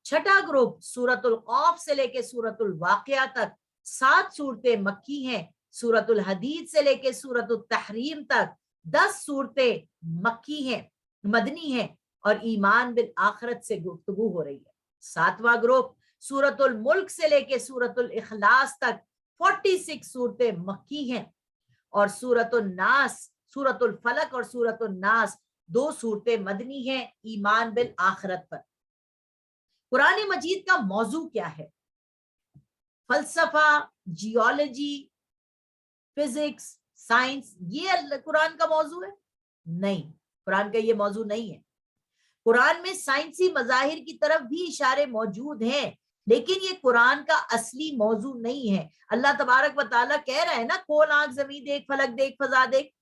چھٹا گروپ سورۃ القاف سے لے کے سورۃ الواقعہ تک 7 صورتیں مکی ہیں، سورۃ الحدید سے لے کے سورۃ التحریم تک 10 صورتیں مکی ہیں مدنی ہیں، اور ایمان بالآخرت سے گفتگو ہو رہی ہے. ساتواں گروپ سورۃ الملک سے لے کے سورۃ الاخلاص تک 46 صورتیں مکی ہیں، اور سورۃ الناس، سورۃ الفلق اور سورۃ الناس 2 صورتیں مدنی ہیں ایمان بالآخرت پر. قرآن مجید کا موضوع کیا ہے؟ فلسفہ، جیولوجی، فزکس، سائنس، یہ قرآن کا موضوع ہے؟ نہیں، قرآن کا یہ موضوع نہیں ہے. قرآن میں سائنسی مظاہر کی طرف بھی اشارے موجود ہیں، لیکن یہ قرآن کا اصلی موضوع نہیں ہے. اللہ تبارک و تعالیٰ کہہ رہا ہے نا، کھول آنکھ زمین دیکھ، فلک دیکھ، فضا دیکھ،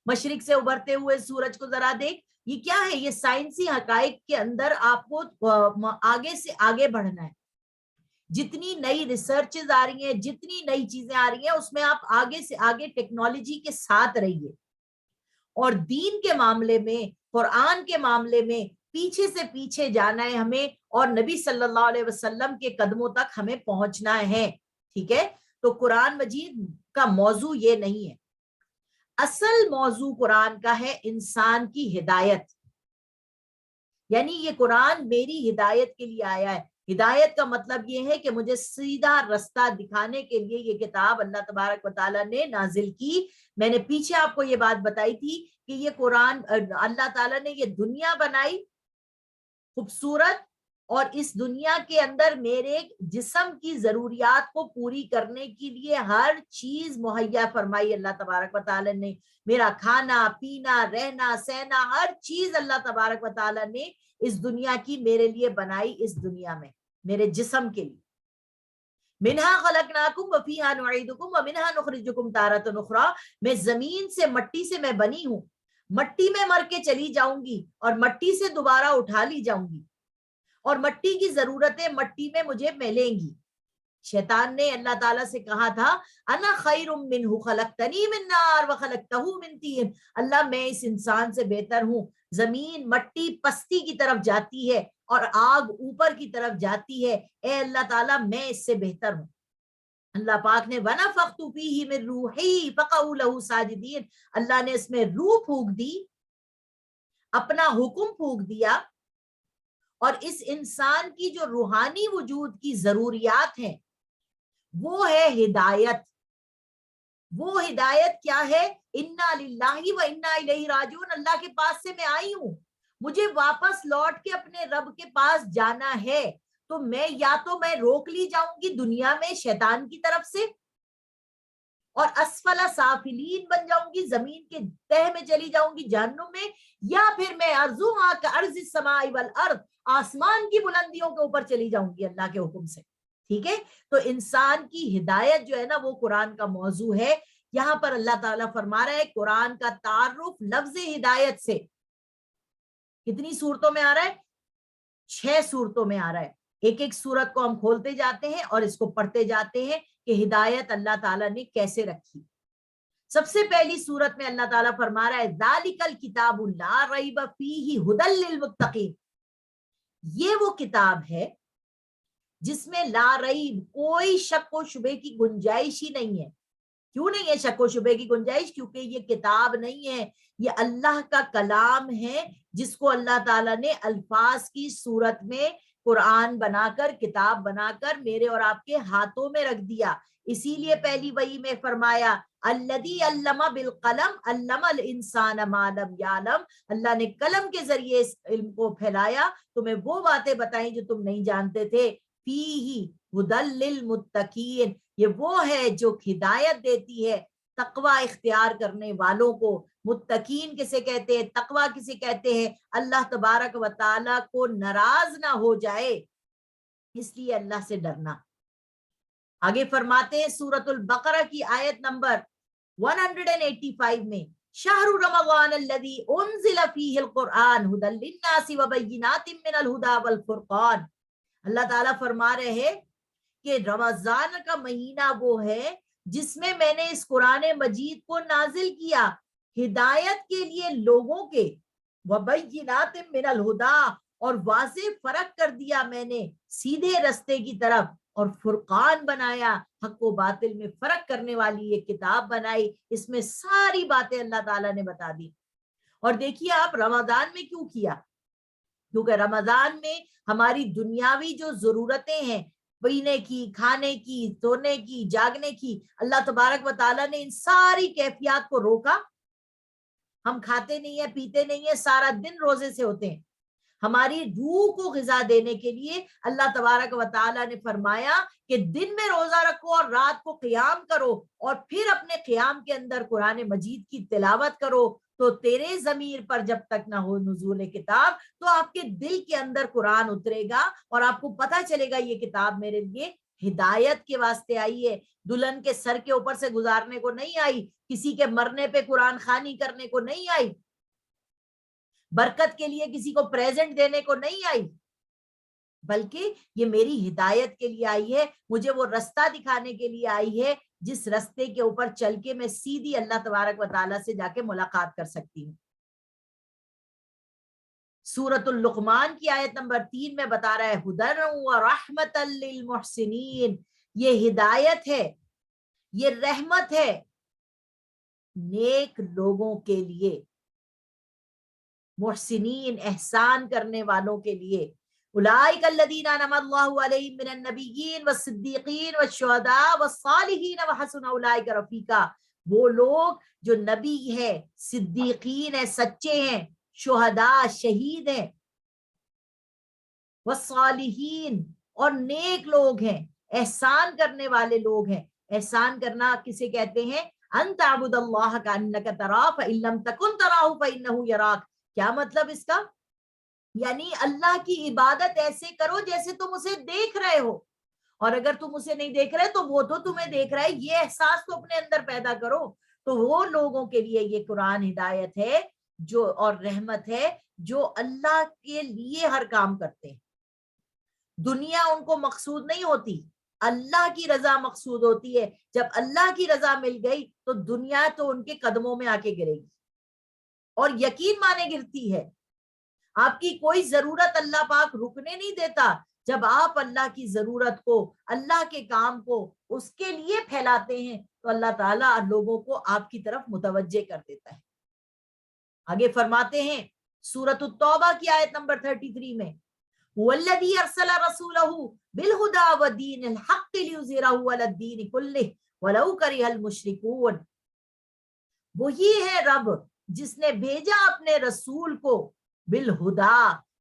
مشرق سے ابھرتے ہوئے سورج کو ذرا دیکھ. یہ کیا ہے؟ یہ سائنسی حقائق کے اندر آپ کو آگے سے آگے بڑھنا ہے. جتنی نئی ریسرچز آ رہی ہیں، جتنی نئی چیزیں آ رہی ہیں، اس میں آپ آگے سے آگے ٹیکنالوجی کے ساتھ رہیے. اور دین کے معاملے میں، قرآن کے معاملے میں پیچھے سے پیچھے جانا ہے ہمیں، اور نبی صلی اللہ علیہ وسلم کے قدموں تک ہمیں پہنچنا ہے. ٹھیک ہے؟ تو قرآن مجید کا موضوع یہ نہیں ہے. اصل موضوع قرآن کا ہے انسان کی ہدایت. یعنی یہ قرآن میری ہدایت کے لیے آیا ہے. ہدایت کا مطلب یہ ہے کہ مجھے سیدھا رستہ دکھانے کے لیے یہ کتاب اللہ تبارک و تعالیٰ نے نازل کی. میں نے پیچھے آپ کو یہ بات بتائی تھی کہ یہ قرآن، اللہ تعالیٰ نے یہ دنیا بنائی خوبصورت، اور اس دنیا کے اندر میرے جسم کی ضروریات کو پوری کرنے کے لیے ہر چیز مہیا فرمائی اللہ تبارک و تعالیٰ نے. میرا کھانا پینا رہنا سہنا ہر چیز اللہ تبارک و تعالیٰ نے اس دنیا کی میرے لیے بنائی، اس دنیا میں میرے جسم کے لیے. منہا خلقناکم وفیہا نعیدکم ومنہا نخرجکم تارۃ اخری. میں زمین سے، مٹی سے میں بنی ہوں، مٹی میں مر کے چلی جاؤں گی اور مٹی سے دوبارہ اٹھا لی جاؤں گی، اور مٹی کی ضرورتیں مٹی میں مجھے ملیں گی. شیطان نے اللہ تعالیٰ سے کہا تھا انا خیر منہ خلقتنی من نار وخلقتہ من طین. اللہ میں اس انسان سے بہتر ہوں. زمین مٹی پستی کی طرف جاتی ہے اور آگ اوپر کی طرف جاتی ہے، اے اللہ تعالیٰ میں اس سے بہتر ہوں. اللہ پاک نے وَنَفَخْتُ فِيهِ مِن رُوحِي فَقَعُوا لَهُ سَاجِدِينَ. اللہ نے اس میں روح پھونک دی، اپنا حکم پھونک دیا، اور اس انسان کی جو روحانی وجود کی ضروریات ہیں وہ ہے ہدایت. وہ ہدایت کیا ہے؟ اِنَّا لِلَّهِ وَإِنَّا إِلَيْهِ راجعون. اللہ کے پاس سے میں آئی ہوں، مجھے واپس لوٹ کے اپنے رب کے پاس جانا ہے. تو میں یا تو میں روک لی جاؤں گی دنیا میں شیطان کی طرف سے، اور اسفل سافلین بن جاؤں گی، زمین کے تہ میں چلی جاؤں گی جہنم میں، یا پھر میں ارضھا کارض السماء والارض، آسمان کی بلندیوں کے اوپر چلی جاؤں گی اللہ کے حکم سے. ٹھیک ہے؟ تو انسان کی ہدایت جو ہے نا وہ قرآن کا موضوع ہے. یہاں پر اللہ تعالیٰ فرما رہا ہے قرآن کا تعارف لفظ ہدایت سے کتنی صورتوں میں آ رہا ہے؟ 6 صورتوں میں آ رہا ہے. ایک ایک صورت کو ہم کھولتے جاتے ہیں اور اس کو پڑھتے جاتے ہیں کہ ہدایت اللہ تعالیٰ نے کیسے رکھی. سب سے پہلی صورت میں اللہ تعالیٰ فرما رہا ہے ذالک الکتاب لا ریب فیہ ھدی للمتقین. یہ وہ کتاب ہے جس میں لا ریب، کوئی شک و شبے کی گنجائش ہی نہیں ہے. کیوں نہیں ہے شک و شبے کی گنجائش؟ کیونکہ یہ کتاب نہیں ہے، یہ اللہ کا کلام ہے جس کو اللہ تعالیٰ نے الفاظ کی صورت میں قرآن بنا کر، کتاب بنا کر میرے اور آپ کے ہاتھوں میں رکھ دیا۔ اسی لیے پہلی وحی میں فرمایا الذی علم بالقلم علم الانسان ما لم یعلم، اللہ نے قلم کے ذریعے اس علم کو پھیلایا، تمہیں وہ باتیں بتائیں جو تم نہیں جانتے تھے۔ فیہ ھدی للمتقین، یہ وہ ہے جو ہدایت دیتی ہے تقوی اختیار کرنے والوں کو۔ متقین کسے کہتے ہیں؟ تقوی کسے کہتے ہیں؟ اللہ تبارک و تعالیٰ کو ناراض نہ ہو جائے اس لیے اللہ سے ڈرنا۔ آگے فرماتے ہیں سورۃ البقرہ کی آیت نمبر 185 میں، شہر رمضان الذی انزل فیہ القرآن ھدی للناس وبینات من الھدی والفرقان۔ اللہ تعالیٰ فرما رہے ہیں کہ رمضان کا مہینہ وہ ہے جس میں میں نے اس قرآن مجید کو نازل کیا ہدایت کے لیے لوگوں کے، وبینات من الھدی، اور واضح فرق کر دیا میں نے سیدھے رستے کی طرف، اور فرقان بنایا، حق و باطل میں فرق کرنے والی یہ کتاب بنائی، اس میں ساری باتیں اللہ تعالیٰ نے بتا دی۔ اور دیکھیے آپ رمضان میں کیوں کیا؟ کیونکہ رمضان میں ہماری دنیاوی جو ضرورتیں ہیں، پینے کی، کھانے کی، سونے کی، جاگنے کی، اللہ تبارک و تعالیٰ نے ان ساری کیفیات کو روکا۔ ہم کھاتے نہیں ہیں، پیتے نہیں ہیں، سارا دن روزے سے ہوتے ہیں۔ ہماری روح کو غذا دینے کے لیے اللہ تبارک و تعالیٰ نے فرمایا کہ دن میں روزہ رکھو اور رات کو قیام کرو، اور پھر اپنے قیام کے اندر قرآن مجید کی تلاوت کرو، تو تیرے ضمیر پر جب تک نہ ہو نزول کتاب تو آپ کے دل کے اندر قرآن اترے گا، اور آپ کو پتہ چلے گا یہ کتاب میرے لیے ہدایت کے واسطے آئی ہے، دلہن کے سر کے اوپر سے گزارنے کو نہیں آئی، کسی کے مرنے پہ قرآن خوانی کرنے کو نہیں آئی، برکت کے لیے کسی کو پریزنٹ دینے کو نہیں آئی، بلکہ یہ میری ہدایت کے لیے آئی ہے، مجھے وہ رستہ دکھانے کے لیے آئی ہے جس رستے کے اوپر چل کے میں سیدھی اللہ تبارک و تعالیٰ سے جا کے ملاقات کر سکتی ہوں۔ سورۃ اللقمان کی آیت نمبر 3 میں بتا رہا ہے ھدی ورحمۃ للمحسنین، یہ ہدایت ہے، یہ رحمت ہے نیک لوگوں کے لیے، محسنین احسان کرنے والوں کے لیے۔ اولئک الذین انعم اللہ علیہم من النبیین والصدیقین والشہداء والصالحین وحسن اولئک رفیقا، وہ لوگ جو نبی ہے، صدیقین ہیں، سچے ہیں، شہداء شہید ہیں، والصالحین اور نیک لوگ ہیں، احسان کرنے والے لوگ ہیں۔ احسان کرنا کسے کہتے ہیں؟ ان تعبد اللہ کانک تراہ فان لم تکن تراہ فانہ یراک۔ کیا مطلب اس کا؟ یعنی اللہ کی عبادت ایسے کرو جیسے تم اسے دیکھ رہے ہو، اور اگر تم اسے نہیں دیکھ رہے تو وہ تو تمہیں دیکھ رہا ہے، یہ احساس تو اپنے اندر پیدا کرو۔ تو وہ لوگوں کے لیے یہ قرآن ہدایت ہے جو اور رحمت ہے جو اللہ کے لیے ہر کام کرتے ہیں۔ دنیا ان کو مقصود نہیں ہوتی، اللہ کی رضا مقصود ہوتی ہے۔ جب اللہ کی رضا مل گئی تو دنیا تو ان کے قدموں میں آ کے گرے گی، اور یقین مانے گرتی ہے۔ آپ کی کوئی ضرورت اللہ پاک رکنے نہیں دیتا، جب آپ اللہ کی ضرورت کو، اللہ کے کام کو اس کے لیے پھیلاتے ہیں تو اللہ تعالیٰ لوگوں کو آپ کی طرف متوجہ کر دیتا ہے۔ آگے فرماتے ہیں سورۃ التوبہ کی آیت نمبر 33 میں، وَالَّذِي أَرْسَلَ رَسُولَهُ بِالْهُدَى وَدِينِ الْحَقِّ لِيُظْهِرَهُ عَلَى الدِّينِ كُلِّهِ وَلَوْ كَرِهَ الْمُشْرِكُونَ۔ وہی ہے رب جس نے بھیجا اپنے رسول کو بالہدا،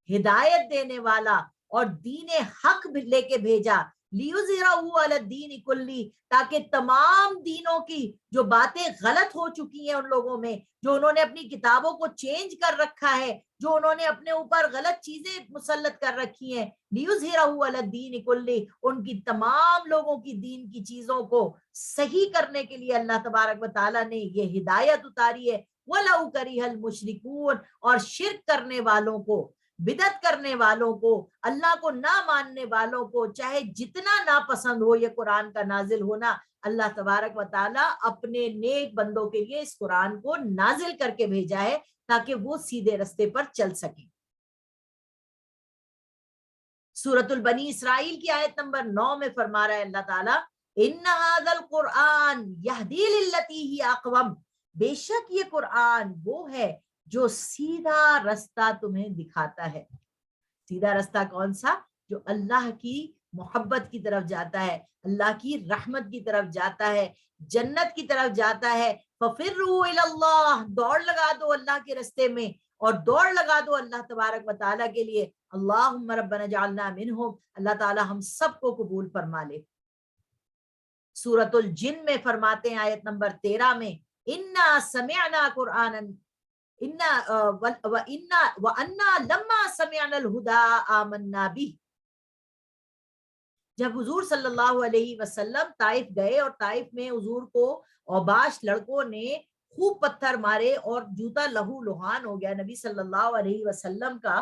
ہدایت دینے والا، اور دین حق لے کے بھیجا، لیظہرہ علی الدین کلی، تاکہ تمام دینوں کی جو باتیں غلط ہو چکی ہیں ان لوگوں میں، جو انہوں نے اپنی کتابوں کو چینج کر رکھا ہے، جو انہوں نے اپنے اوپر غلط چیزیں مسلط کر رکھی ہیں، لیظہرہ علی الدین کلی، ان کی تمام لوگوں کی دین کی چیزوں کو صحیح کرنے کے لیے اللہ تبارک و تعالیٰ نے یہ ہدایت اتاری ہے۔ وَلَوْ كَرِهَ الْمُشْرِكُونَ، اور شرک کرنے والوں کو، بدعت کرنے والوں کو، اللہ کو نہ ماننے والوں کو چاہے جتنا ناپسند ہو یہ قرآن کا نازل ہونا، اللہ تبارک و تعالیٰ اپنے نیک بندوں کے لیے اس قرآن کو نازل کر کے بھیجا ہے تاکہ وہ سیدھے رستے پر چل سکیں۔ سورۃ البنی اسرائیل کی آیت نمبر 9 میں فرما رہا ہے اللہ تعالیٰ، ان ھذا القرآن یہدی للتی ہی اقوم، بے شک یہ قرآن وہ ہے جو سیدھا رستہ تمہیں دکھاتا ہے. سیدھا رستہ کون سا؟ جو اللہ کی محبت کی طرف جاتا ہے، اللہ کی رحمت کی طرف جاتا ہے، جنت کی طرف جاتا ہے. ففروا الی اللہ، دوڑ لگا دو اللہ کے رستے میں، اور دوڑ لگا دو اللہ تبارک و تعالیٰ کے لیے. اللہم ربنا جعلنا منہم، اللہ تعالیٰ ہم سب کو قبول فرما لے. سورۃ الجن میں فرماتے ہیں آیت نمبر 13 میں، انا سمعنا قرآنا وَأَنَّا لَمَّا سَمِعْنَا الْهُدَىٰ آمَنَّا بِهِ. جب حضور صلی اللہ علیہ وسلم طائف گئے اور طائف میں حضور کو اوباش لڑکوں نے خوب پتھر مارے اور جوتا لہو لہان ہو گیا نبی صلی اللہ علیہ وسلم کا،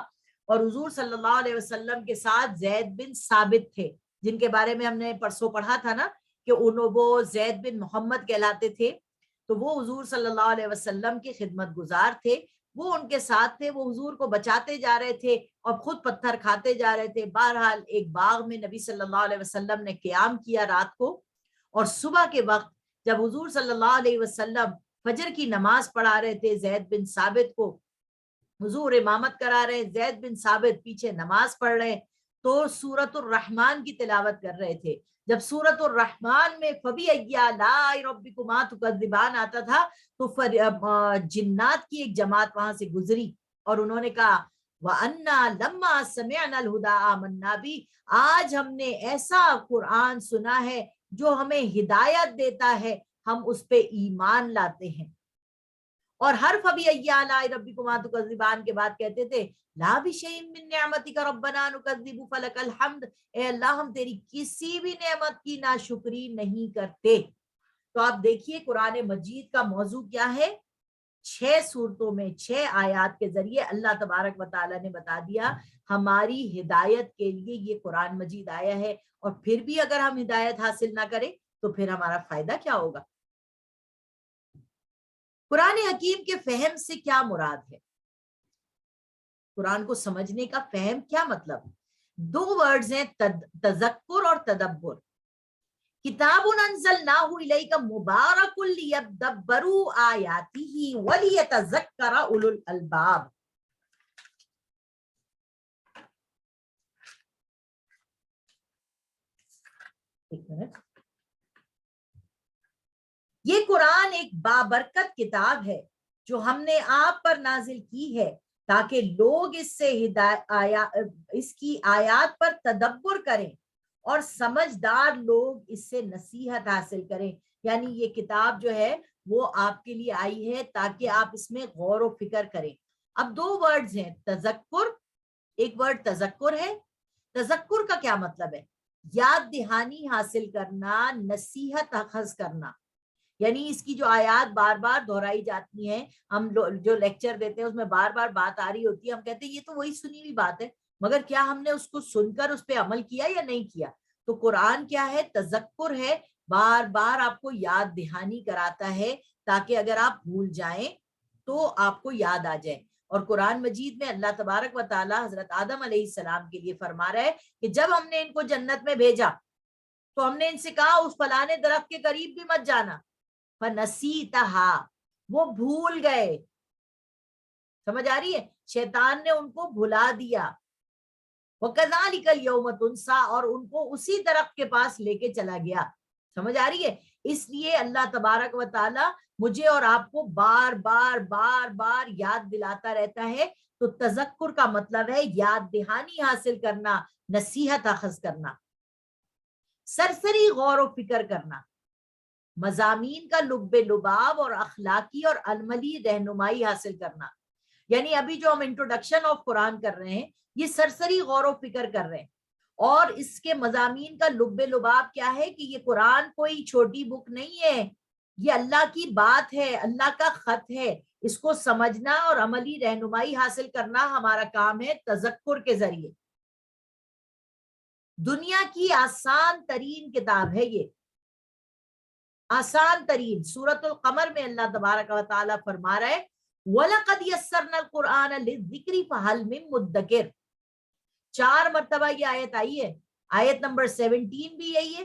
اور حضور صلی اللہ علیہ وسلم کے ساتھ زید بن ثابت تھے، جن کے بارے میں ہم نے پرسوں پڑھا تھا نا کہ وہ زید بن محمد کہلاتے تھے. تو وہ حضور صلی اللہ علیہ وسلم کے خدمت گزار تھے، وہ ان کے ساتھ تھے، وہ حضور کو بچاتے جا رہے تھے اور خود پتھر کھاتے جا رہے تھے. بہرحال ایک باغ میں نبی صلی اللہ علیہ وسلم نے قیام کیا رات کو، اور صبح کے وقت جب حضور صلی اللہ علیہ وسلم فجر کی نماز پڑھا رہے تھے، زید بن ثابت کو حضور امامت کرا رہے، زید بن ثابت پیچھے نماز پڑھ رہے، تو سورۃ الرحمن کی تلاوت کر رہے تھے. جب سورۃ الرحمن میں فَبِأَيِّ آلَاءِ رَبِّكُمَا تُكَذِّبَانِ آتا تھا تو جنات کی ایک جماعت وہاں سے گزری اور انہوں نے کہا وَأَنَّا لَمَّا سَمِعْنَا الْهُدَىٰ آمَنَّا بِهِ، آج ہم نے ایسا قرآن سنا ہے جو ہمیں ہدایت دیتا ہے، ہم اس پہ ایمان لاتے ہیں. اور ہر فَبِأَيِّ آلَاءِ رَبِّكُمَا تُكَذِّبَانِ کے بعد کہتے تھے لا بِشَيْءٍ مِّن نِّعْمَتِكَ رَبَّنَا نُكَذِّبُ فَلَكَ الْحَمْدُ، اے اللہ ہم تیری کسی بھی نعمت کی ناشکری نہیں کرتے. تو آپ دیکھیے قرآن مجید کا موضوع کیا ہے، 6 سورتوں میں 6 آیات کے ذریعے اللہ تبارک و تعالیٰ نے بتا دیا ہماری ہدایت کے لیے یہ قرآن مجید آیا ہے. اور پھر بھی اگر ہم ہدایت حاصل نہ کریں تو پھر ہمارا فائدہ کیا ہوگا؟ قرآن حکیم کے فہم سے کیا مراد ہے؟ قرآن کو سمجھنے کا فہم کیا مطلب؟ 2 ورڈز ہیں، تذکر اور تدبر. کتاب انزلناہ الیک مبارک لیدبروا آیاتہ ولیتذکر اولو الالباب. ایک منٹ. یہ قرآن ایک بابرکت کتاب ہے جو ہم نے آپ پر نازل کی ہے تاکہ لوگ اس کی آیات پر تدبر کریں اور سمجھدار لوگ اس سے نصیحت حاصل کریں. یعنی یہ کتاب جو ہے وہ آپ کے لیے آئی ہے تاکہ آپ اس میں غور و فکر کریں. اب 2 ورڈز ہیں، تذکر، ایک ورڈ تذکر ہے. تذکر کا کیا مطلب ہے؟ یاد دہانی حاصل کرنا، نصیحت اخذ کرنا. یعنی اس کی جو آیات بار بار دہرائی جاتی ہیں، ہم جو لیکچر دیتے ہیں اس میں بار بار بات آ رہی ہوتی ہے، ہم کہتے ہیں یہ تو وہی سنی ہوئی بات ہے، مگر کیا ہم نے اس کو سن کر اس پہ عمل کیا یا نہیں کیا؟ تو قرآن کیا ہے؟ تذکر ہے، بار بار آپ کو یاد دہانی کراتا ہے تاکہ اگر آپ بھول جائیں تو آپ کو یاد آ جائے. اور قرآن مجید میں اللہ تبارک و تعالیٰ حضرت آدم علیہ السلام کے لیے فرما رہا ہے کہ جب ہم نے ان کو جنت میں بھیجا تو ہم نے ان سے کہا اس فلانے درخت کے قریب بھی مت جانا، فَنَسِيتَهَا، وہ بھول گئے. سمجھ آ رہی ہے؟ شیطان نے ان کو بھلا دیا. وَكَذَلِكَ الْيَوْمَ تُنْسَىٰ، اور ان کو اسی درخت کے پاس لے کے چلا گیا. سمجھ آ رہی ہے؟ اس لیے اللہ تبارک و تعالی مجھے اور آپ کو بار بار بار بار یاد دلاتا رہتا ہے. تو تذکر کا مطلب ہے یاد دہانی حاصل کرنا، نصیحت اخذ کرنا، سرسری غور و فکر کرنا، مضامین کا لب لباب اور اخلاقی اور عملی رہنمائی حاصل کرنا. یعنی ابھی جو ہم انٹروڈکشن آف قرآن کر رہے ہیں یہ سرسری غور و فکر کر رہے ہیں، اور اس کے مضامین کا لب لباب کیا ہے کہ یہ قرآن کوئی چھوٹی بک نہیں ہے، یہ اللہ کی بات ہے، اللہ کا خط ہے. اس کو سمجھنا اور عملی رہنمائی حاصل کرنا ہمارا کام ہے تذکر کے ذریعے. دنیا کی آسان ترین کتاب ہے یہ، آسان ترین. سورۃ القمر میں اللہ تبارک و تعالیٰ فرما رہا ہے وَلَقَدْ يَسَّرْنَا الْقُرْآنَ لِلذِّكْرِ فَهَلْ مِن مُدَّكِرٍ. 4 مرتبہ یہ آیت آئی ہے. آیت نمبر 17 بھی یہی ہے،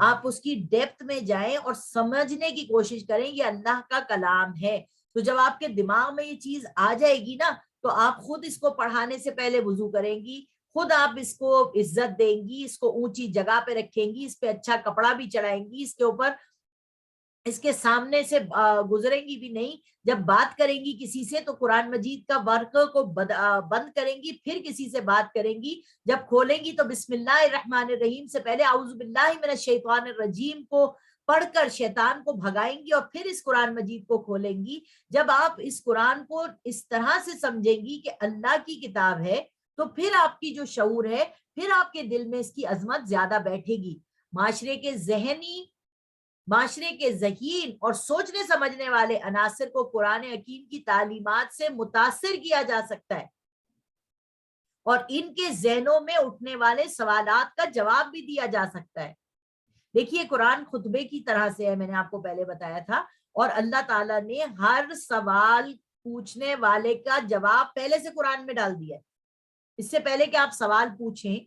آپ اس کی ڈیپتھ میں جائیں اور سمجھنے کی کوشش کریں یہ اللہ کا کلام ہے. تو جب آپ کے دماغ میں یہ چیز آ جائے گی نا تو آپ خود اس کو پڑھانے سے پہلے وضو کریں گی, خود آپ اس کو عزت دیں گی, اس کو اونچی جگہ پہ رکھیں گی, اس پہ اچھا کپڑا بھی چڑھائیں گی, اس کے اوپر اس کے سامنے سے گزریں گی بھی نہیں. جب بات کریں گی کسی سے تو قرآن مجید کا ورق کو بند کریں گی, پھر کسی سے بات کریں گی. جب کھولیں گی تو بسم اللہ الرحمن الرحیم سے پہلے اعوذ باللہ من الشیطان الرجیم کو پڑھ کر شیطان کو بھگائیں گی اور پھر اس قرآن مجید کو کھولیں گی. جب آپ اس قرآن کو اس طرح سے سمجھیں گی کہ اللہ کی کتاب ہے تو پھر آپ کی جو شعور ہے, پھر آپ کے دل میں اس کی عظمت زیادہ بیٹھے گی. معاشرے کے ذہین اور سوچنے سمجھنے والے عناصر کو قرآن حکیم کی تعلیمات سے متاثر کیا جا سکتا ہے اور ان کے ذہنوں میں اٹھنے والے سوالات کا جواب بھی دیا جا سکتا ہے. دیکھیے قرآن خطبے کی طرح سے ہے, میں نے آپ کو پہلے بتایا تھا, اور اللہ تعالیٰ نے ہر سوال پوچھنے والے کا جواب پہلے سے قرآن میں ڈال دیا ہے. اس سے پہلے کہ آپ سوال پوچھیں,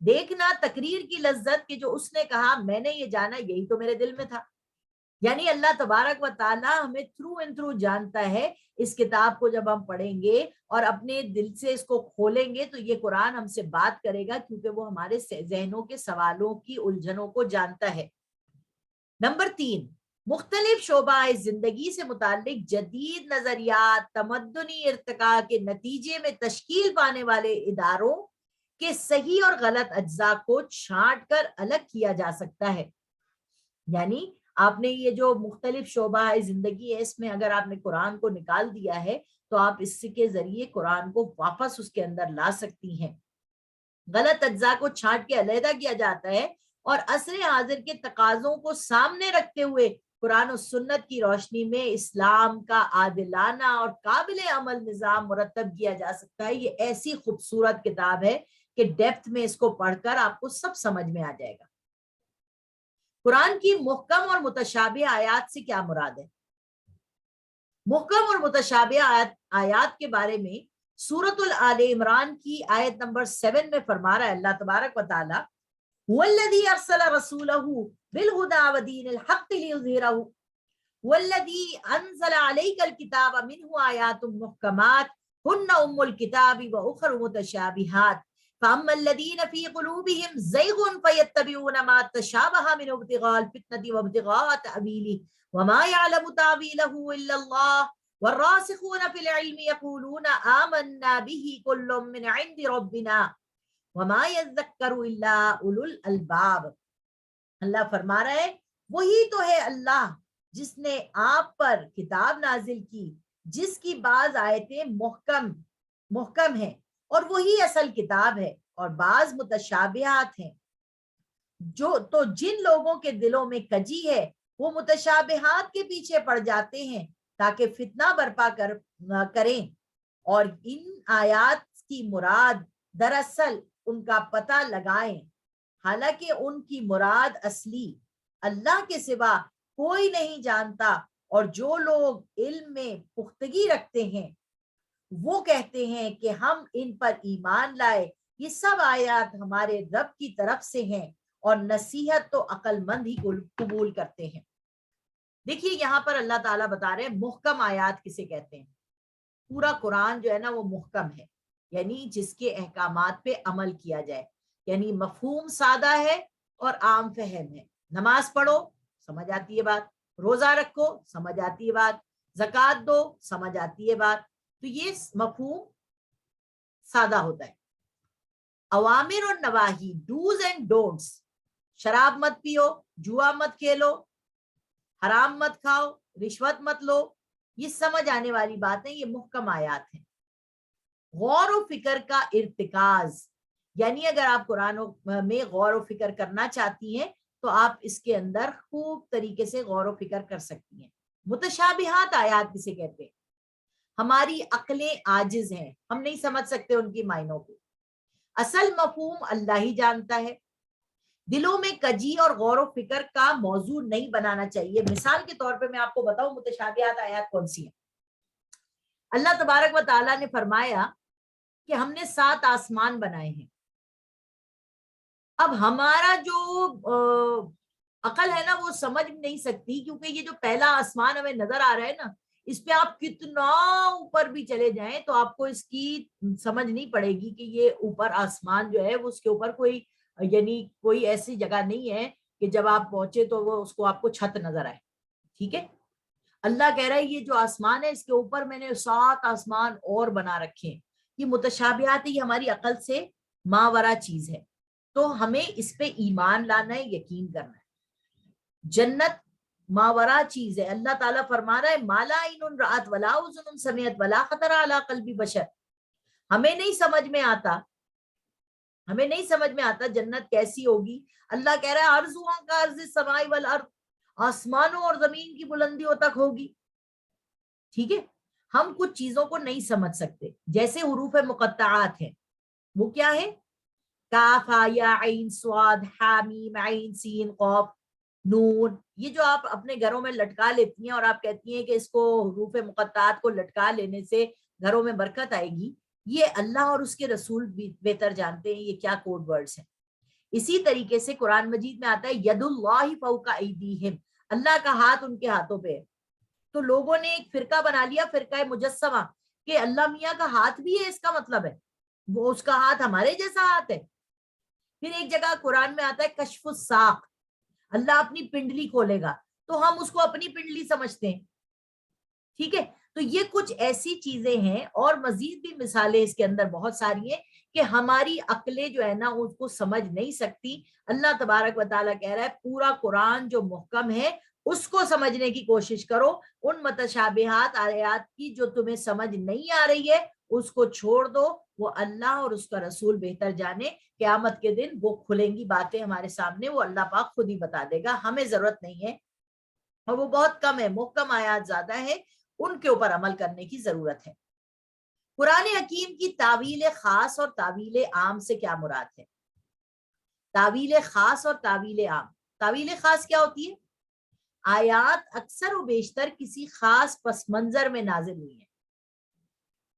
دیکھنا تقریر کی لذت کہ جو اس نے کہا میں نے یہ جانا یہی تو میرے دل میں تھا. یعنی اللہ تبارک و تعالیٰ ہمیں تھرو اینڈ تھرو جانتا ہے. اس کتاب کو جب ہم پڑھیں گے اور اپنے دل سے اس کو کھولیں گے تو یہ قرآن ہم سے بات کرے گا, کیونکہ وہ ہمارے ذہنوں کے سوالوں کی الجھنوں کو جانتا ہے. نمبر 3, مختلف شعبہ زندگی سے متعلق جدید نظریات تمدنی ارتقاء کے نتیجے میں تشکیل پانے والے اداروں کہ صحیح اور غلط اجزاء کو چھانٹ کر الگ کیا جا سکتا ہے. یعنی آپ نے یہ جو مختلف شعبہ ہے زندگی ہے, اس میں اگر آپ نے قرآن کو نکال دیا ہے تو آپ اس کے ذریعے قرآن کو واپس اس کے اندر لا سکتی ہیں. غلط اجزاء کو چھانٹ کے علیحدہ کیا جاتا ہے اور عصر حاضر کے تقاضوں کو سامنے رکھتے ہوئے قرآن و سنت کی روشنی میں اسلام کا عادلانہ اور قابل عمل نظام مرتب کیا جا سکتا ہے. یہ ایسی خوبصورت کتاب ہے کہ ڈیپتھ میں اس کو پڑھ کر آپ کو سب سمجھ میں آ جائے گا. قرآن کی محکم اور متشابہ آیات سے کیا مراد ہے؟ محکم اور متشابہ آیات کے بارے میں سورۃ آل عمران کی آیت نمبر 7 میں فرما رہا ہے اللہ تبارک و تعالی, والذی ارسل رسولہ بالہدی ودین الحق لیظہرہ والذی انزل علیک الکتاب منہ آیات محکمات ہن ام الکتاب واخر متشابہات فاما الذین فی قلوبہم زیغ فیتبعون ما تشابہ منہ ابتغاء الفتنة وابتغاء تأویلہ وما يعلم تأویلہ الا اللہ والراسخون فی العلم یقولون آمنا به کل من عند ربنا وما يذکر الا اولو الالباب. اللہ فرما رہا ہے وہی تو ہے اللہ جس نے آپ پر کتاب نازل کی جس کی بعض آیتیں محکم ہیں اور وہی اصل کتاب ہے اور بعض متشابہات ہیں. تو جن لوگوں کے دلوں میں کجی ہے وہ متشابہات کے پیچھے پڑ جاتے ہیں تاکہ فتنہ برپا کریں, اور ان آیات کی مراد دراصل ان کا پتہ لگائیں, حالانکہ ان کی مراد اصلی اللہ کے سوا کوئی نہیں جانتا. اور جو لوگ علم میں پختگی رکھتے ہیں وہ کہتے ہیں کہ ہم ان پر ایمان لائے, یہ سب آیات ہمارے رب کی طرف سے ہیں اور نصیحت تو عقل مند ہی قبول کرتے ہیں. دیکھیے یہاں پر اللہ تعالیٰ بتا رہے ہیں محکم آیات کسے کہتے ہیں. پورا قرآن جو ہے نا وہ محکم ہے, یعنی جس کے احکامات پہ عمل کیا جائے, یعنی مفہوم سادہ ہے اور عام فہم ہے. نماز پڑھو سمجھ آتی ہے بات, روزہ رکھو سمجھ آتی ہے بات, زکوٰۃ دو سمجھ آتی ہے بات. تو یہ مفہوم سادہ ہوتا ہے. اوامر اور نواہی, ڈوز اینڈ ڈونٹس, شراب مت پیو, جوا مت کھیلو, حرام مت کھاؤ, رشوت مت لو, یہ سمجھ آنے والی باتیں, یہ محکم آیات ہیں. غور و فکر کا ارتکاز, یعنی اگر آپ قرآن میں غور و فکر کرنا چاہتی ہیں تو آپ اس کے اندر خوب طریقے سے غور و فکر کر سکتی ہیں. متشابہات آیات کسے کہتے ہیں؟ ہماری عقلیں عاجز ہیں, ہم نہیں سمجھ سکتے ان کی معنوں کو. اصل مفہوم اللہ ہی جانتا ہے. دلوں میں کجی اور غور و فکر کا موضوع نہیں بنانا چاہیے. مثال کے طور پہ میں آپ کو بتاؤں متشابہات آیات کون سی ہیں. اللہ تبارک و تعالیٰ نے فرمایا کہ ہم نے 7 آسمان بنائے ہیں. اب ہمارا جو عقل ہے نا وہ سمجھ نہیں سکتی، کیونکہ یہ جو پہلا آسمان ہمیں نظر آ رہا ہے نا، اس پہ آپ کتنا اوپر بھی چلے جائیں تو آپ کو اس کی سمجھ نہیں پڑے گی کہ یہ اوپر آسمان جو ہے وہ اس کے اوپر کوئی یعنی کوئی ایسی جگہ نہیں ہے کہ جب آپ پہنچے تو وہ اس کو آپ کو چھت نظر آئے. ٹھیک ہے، اللہ کہہ رہا ہے یہ جو آسمان ہے اس کے اوپر میں نے 7 آسمان اور بنا رکھے ہیں. یہ متشابہات ہے، یہ ہماری عقل سے ماورا چیز ہے، تو ہمیں اس پہ ایمان لانا ہے، یقین کرنا ہے. جنت ماورا چیز ہے. اللہ تعالیٰ فرما رہا ہے مالا عین رأت ولا اذن سمعت ولا خطر علی قلب بشر. ہمیں نہیں سمجھ میں آتا جنت کیسی ہوگی. اللہ کہہ رہا ہے عرضها کعرض السماء والارض، آسمانوں اور زمین کی بلندیوں تک ہوگی. ٹھیک ہے، ہم کچھ چیزوں کو نہیں سمجھ سکتے، جیسے حروف مقطعات ہیں، وہ کیا ہے؟ کاف یا عین صاد حامیم عین سین قاف نون. یہ جو آپ اپنے گھروں میں لٹکا لیتی ہیں اور آپ کہتی ہیں کہ اس کو حروف مقطعات کو لٹکا لینے سے گھروں میں برکت آئے گی، یہ اللہ اور اس کے رسول بہتر جانتے ہیں یہ کیا کوڈ ورڈز ہیں. اسی طریقے سے قرآن مجید میں آتا ہے ید اللہ فوق ایدیہم، اللہ کا ہاتھ ان کے ہاتھوں پہ ہے. تو لوگوں نے ایک فرقہ بنا لیا، فرقہ مجسمہ، کہ اللہ میاں کا ہاتھ بھی ہے، اس کا مطلب ہے وہ اس کا ہاتھ ہمارے جیسا ہاتھ ہے. پھر ایک جگہ قرآن میں آتا ہے کشف الساق، اللہ اپنی پنڈلی کھولے گا، تو ہم اس کو اپنی پنڈلی سمجھتے ہیں. ٹھیک ہے، تو یہ کچھ ایسی چیزیں ہیں، اور مزید بھی مثالیں اس کے اندر بہت ساری ہیں کہ ہماری عقلیں جو ہے نا اس کو سمجھ نہیں سکتی. اللہ تبارک و تعالیٰ کہہ رہا ہے پورا قرآن جو محکم ہے اس کو سمجھنے کی کوشش کرو، ان متشابہات آیات کی جو تمہیں سمجھ نہیں آ رہی ہے اس کو چھوڑ دو، وہ اللہ اور اس کا رسول بہتر جانے. قیامت کے دن وہ کھلیں گی باتیں ہمارے سامنے، وہ اللہ پاک خود ہی بتا دے گا، ہمیں ضرورت نہیں ہے، اور وہ بہت کم ہے، محکم آیات زیادہ ہے، ان کے اوپر عمل کرنے کی ضرورت ہے. قرآن حکیم کی تعویل خاص اور تعویل عام سے کیا مراد ہے؟ تعویل خاص اور تعویل عام. تعویل خاص کیا ہوتی ہے؟ آیات اکثر و بیشتر کسی خاص پس منظر میں نازل ہوئی ہیں،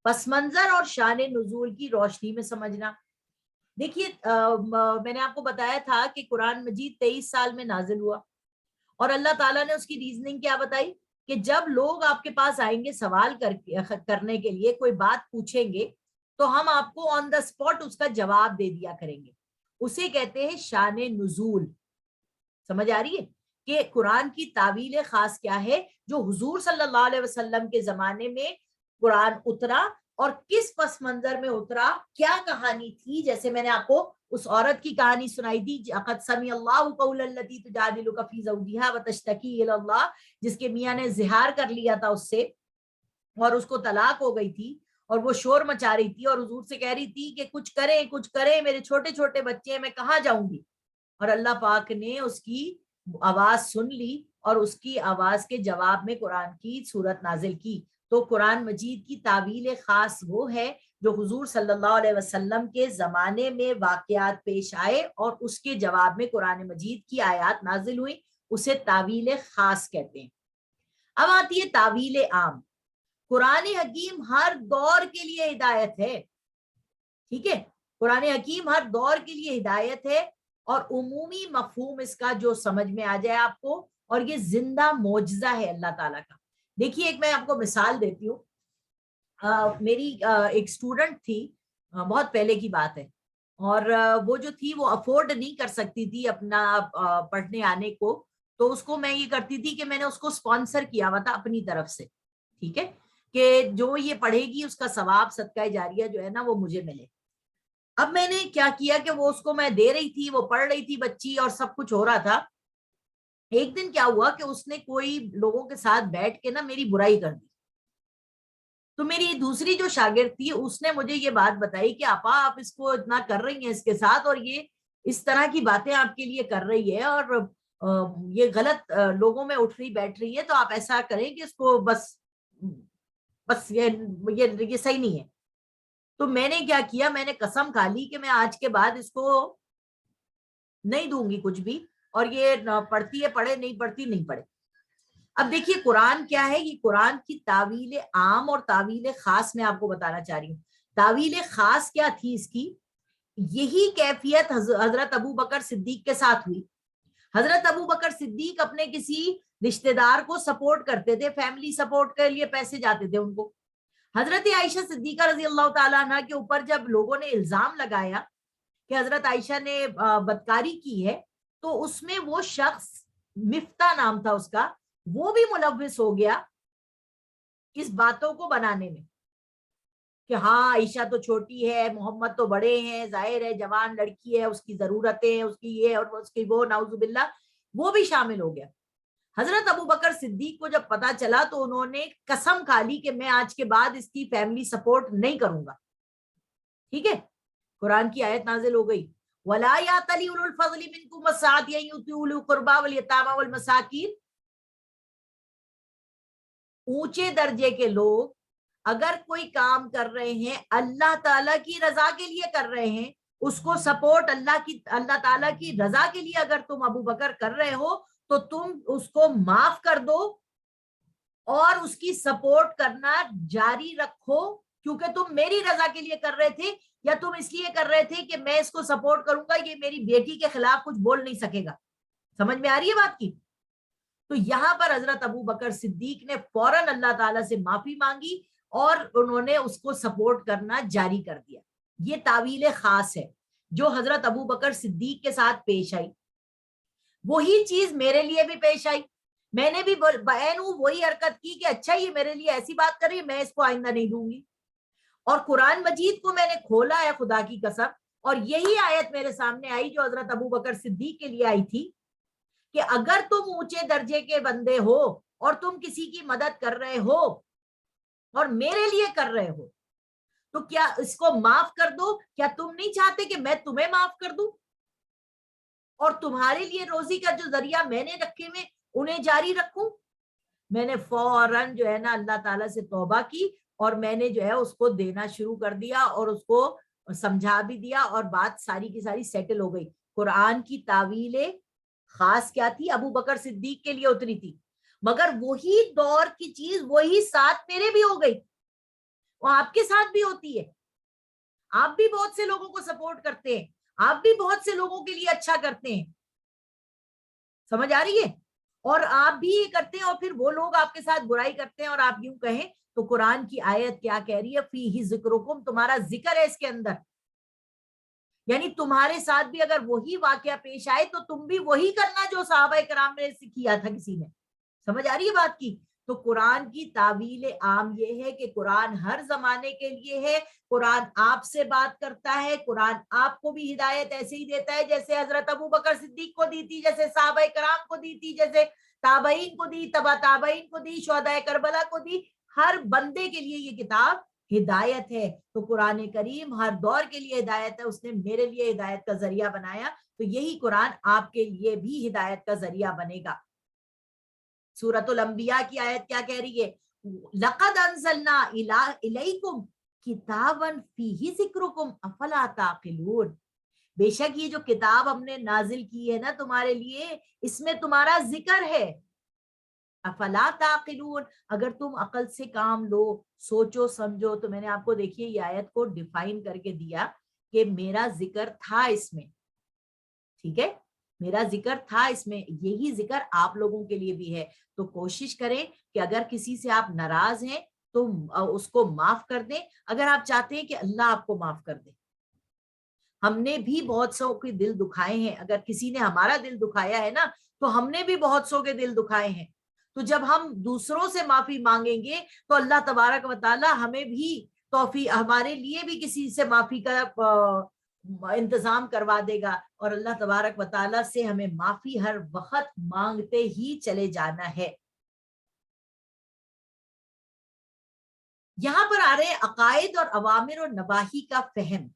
پس منظر اور شان نزول کی روشنی میں سمجھنا. دیکھیے میں نے آپ کو بتایا تھا کہ قرآن مجید 23 سال میں نازل ہوا، اور اللہ تعالیٰ نے اس کی ریزننگ کیا بتائی کہ جب لوگ آپ کے پاس آئیں گے سوال کرنے کے لیے، کوئی بات پوچھیں گے، تو ہم آپ کو آن دا اسپاٹ اس کا جواب دے دیا کریں گے. اسے کہتے ہیں شان نزول. سمجھ آ رہی ہے کہ قرآن کی تعویل خاص کیا ہے؟ جو حضور صلی اللہ علیہ وسلم کے زمانے میں قرآن اترا اور کس پس منظر میں اترا، کیا کہانی تھی. جیسے میں نے آپ کو اس عورت کی کہانی سنائی تھی، قد سمع اللہ قول التی تجادلک فی زوجہا وتشتکی الی اللہ، جس کے میاں نے زہار کر لیا تھا اس سے اور اس کو طلاق ہو گئی تھی، اور وہ شور مچا رہی تھی اور حضور سے کہہ رہی تھی کہ کچھ کریں میرے چھوٹے چھوٹے بچے ہیں، میں کہاں جاؤں گی. اور اللہ پاک نے اس کی آواز سن لی اور اس کی آواز کے جواب میں قرآن کی صورت نازل کی. تو قرآن مجید کی تعویل خاص وہ ہے جو حضور صلی اللہ علیہ وسلم کے زمانے میں واقعات پیش آئے اور اس کے جواب میں قرآن مجید کی آیات نازل ہوئی، اسے تعویل خاص کہتے ہیں. اب آتی ہے تعویل عام. قرآن حکیم ہر دور کے لیے ہدایت ہے. ٹھیک ہے، قرآن حکیم ہر دور کے لیے ہدایت ہے، اور عمومی مفہوم اس کا جو سمجھ میں آ جائے آپ کو، اور یہ زندہ معجزہ ہے اللہ تعالیٰ کا. دیکھیے ایک میں آپ کو مثال دیتی ہوں. میری ایک اسٹوڈنٹ تھی، بہت پہلے کی بات ہے، اور وہ جو تھی وہ افورڈ نہیں کر سکتی تھی اپنا پڑھنے آنے کو، تو اس کو میں یہ کرتی تھی کہ میں نے اس کو اسپانسر کیا ہوا تھا اپنی طرف سے. ٹھیک ہے، کہ جو یہ پڑھے گی اس کا ثواب صدقہ جاریہ جو ہے نا وہ مجھے ملے. اب میں نے کیا کیا کہ وہ اس کو میں دے رہی تھی، وہ پڑھ رہی تھی بچی اور سب کچھ ہو رہا تھا. ایک دن کیا ہوا کہ اس نے کوئی لوگوں کے ساتھ بیٹھ کے نا میری برائی کر دی. تو میری دوسری جو شاگرد تھی اس نے مجھے یہ بات بتائی کہ آپا آپ اس کو اتنا کر رہی ہیں اس کے ساتھ، اور یہ اس طرح کی باتیں آپ کے لیے کر رہی ہے، اور یہ غلط لوگوں میں اٹھ رہی بیٹھ رہی ہے، تو آپ ایسا کریں کہ اس کو بس یہ صحیح نہیں ہے. تو میں نے کیا کیا، میں نے قسم کھا لی کہ میں آج کے بعد اس کو نہیں دوں گی کچھ بھی، اور یہ پڑھتی ہے پڑھے، نہیں پڑھتی نہیں پڑھے. اب دیکھیے قرآن کیا ہے، یہ قرآن کی تعویل عام اور تعویل خاص میں آپ کو بتانا چاہ رہی ہوں. تعویل خاص کیا تھی اس کی؟ یہی کیفیت حضرت ابو بکر صدیق کے ساتھ ہوئی. حضرت ابو بکر صدیق اپنے کسی رشتہ دار کو سپورٹ کرتے تھے، فیملی سپورٹ کے لیے پیسے جاتے تھے ان کو. حضرت عائشہ صدیقہ رضی اللہ تعالیٰ عنہ کے اوپر جب لوگوں نے الزام لگایا کہ حضرت عائشہ نے بدکاری کی ہے، تو اس میں وہ شخص مفتاح نام تھا اس کا، وہ بھی ملوث ہو گیا اس باتوں کو بنانے میں کہ ہاں عائشہ تو چھوٹی ہے، محمد تو بڑے ہیں، ظاہر ہے جوان لڑکی ہے، اس کی ضرورتیں ہیں، اس کی یہ اور اس کی وہ، نعوذ باللہ وہ بھی شامل ہو گیا. حضرت ابو بکر صدیق کو جب پتا چلا تو انہوں نے قسم کھا لی کہ میں آج کے بعد اس کی فیملی سپورٹ نہیں کروں گا. ٹھیک ہے، قرآن کی آیت نازل ہو گئی وَلَا يَأْتَلِ أُولُو الْفَضْلِ مِنْكُمْ وَالسَّعَةِ أَن يُؤْتُوا أُولِي الْقُرْبَى وَالْيَتَامَى وَالْمَسَاكِينَ. اونچے درجے کے لوگ اگر کوئی کام کر رہے ہیں اللہ تعالیٰ کی رضا کے لیے کر رہے ہیں، اس کو سپورٹ اللہ تعالیٰ کی رضا کے لیے اگر تم ابو بکر کر رہے ہو تو تم اس کو معاف کر دو اور اس کی سپورٹ کرنا جاری رکھو، کیونکہ تم میری رضا کے لیے کر رہے تھے یا تم اس لیے کر رہے تھے کہ میں اس کو سپورٹ کروں گا، یہ میری بیٹی کے خلاف کچھ بول نہیں سکے گا. سمجھ میں آ رہی ہے بات کی؟ تو یہاں پر حضرت ابو بکر صدیق نے فوراً اللہ تعالیٰ سے معافی مانگی اور انہوں نے اس کو سپورٹ کرنا جاری کر دیا. یہ تعویل خاص ہے جو حضرت ابو بکر صدیق کے ساتھ پیش آئی، وہی چیز میرے لیے بھی پیش آئی. میں نے بھی وہی حرکت کی کہ اچھا یہ میرے لیے ایسی بات کر رہی ہے، میں اس کو آئندہ نہیں دوں گی. اور قرآن مجید کو میں نے کھولا ہے خدا کی قسم، اور یہی آیت میرے سامنے آئی جو حضرت ابو بکر صدیق کے لیے آئی تھی کہ اگر تم اونچے درجے کے بندے ہو اور تم کسی کی مدد کر رہے ہو اور میرے لیے کر رہے ہو تو کیا اس کو معاف کر دو. کیا تم نہیں چاہتے کہ میں تمہیں معاف کر دوں اور تمہارے لیے روزی کا جو ذریعہ میں نے رکھے میں انہیں جاری رکھوں؟ میں نے فوراً جو ہے نا اللہ تعالیٰ سے توبہ کی اور میں نے جو ہے اس کو دینا شروع کر دیا اور اس کو سمجھا بھی دیا اور بات ساری کی ساری سیٹل ہو گئی. قرآن کی تعویل خاص کیا تھی؟ ابو بکر صدیق کے لیے اتری تھی، مگر وہی دور کی چیز وہی ساتھ میرے بھی ہو گئی، وہ آپ کے ساتھ بھی ہوتی ہے. آپ بھی بہت سے لوگوں کو سپورٹ کرتے ہیں، آپ بھی بہت سے لوگوں کے لیے اچھا کرتے ہیں. سمجھ آ رہی ہے؟ اور آپ بھی یہ کرتے ہیں اور پھر وہ لوگ آپ کے ساتھ برائی کرتے ہیں اور آپ یوں کہیں تو قرآن کی آیت کیا کہہ رہی ہے؟ فیہ ذکرکم، تمہارا ذکر ہے اس کے اندر. یعنی تمہارے ساتھ بھی اگر وہی واقعہ پیش آئے تو تم بھی وہی کرنا جو صحابہ کرام نے کیا تھا کسی نے. سمجھ آ رہی ہے بات کی؟ تو قرآن کی تعویل عام یہ ہے کہ قرآن ہر زمانے کے لیے ہے. قرآن آپ سے بات کرتا ہے، قرآن آپ کو بھی ہدایت ایسے ہی دیتا ہے جیسے حضرت ابو بکر صدیق کو دی تھی، جیسے صحابہ کرام کو دی تھی، جیسے تابعین کو دی، تبع تابعین کو دی، شہداء کربلا کو دی. ہر بندے کے لیے یہ کتاب ہدایت ہے. تو قرآن کریم ہر دور کے لیے ہدایت ہے. اس نے میرے لیے ہدایت کا ذریعہ بنایا، تو یہی قرآن آپ کے لیے بھی ہدایت کا ذریعہ بنے گا. سورۃ الانبیاء کی آیت کیا کہہ رہی ہے؟ لقد انزلنا الیکم کتابا فیہ ذکرکم افلا تعقلون. بے شک یہ جو کتاب ہم نے نازل کی ہے نا تمہارے لیے، اس میں تمہارا ذکر ہے. افلا تعقلون، اگر تم عقل سے کام لو، سوچو سمجھو. تو میں نے آپ کو دیکھیے یہ آیت کو ڈیفائن کر کے دیا کہ میرا ذکر تھا اس میں. ٹھیک ہے، میرا ذکر تھا اس میں، یہی ذکر آپ لوگوں کے لیے بھی ہے. تو کوشش کریں کہ اگر کسی سے آپ ناراض ہیں تو اس کو معاف کر دیں. اگر آپ چاہتے ہیں کہ اللہ آپ کو معاف کر دے، ہم نے بھی بہت سو کے دل دکھائے ہیں. اگر کسی نے ہمارا دل دکھایا ہے نا تو ہم نے بھی بہت سو کے دل دکھائے ہیں. تو جب ہم دوسروں سے معافی مانگیں گے تو اللہ تبارک و تعالی ہمیں بھی توفیق، ہمارے لیے بھی کسی سے معافی کا انتظام کروا دے گا. اور اللہ تبارک و تعالی سے ہمیں معافی ہر وقت مانگتے ہی چلے جانا ہے. یہاں پر آ رہے عقائد اور اوامر و نواہی کا فہم.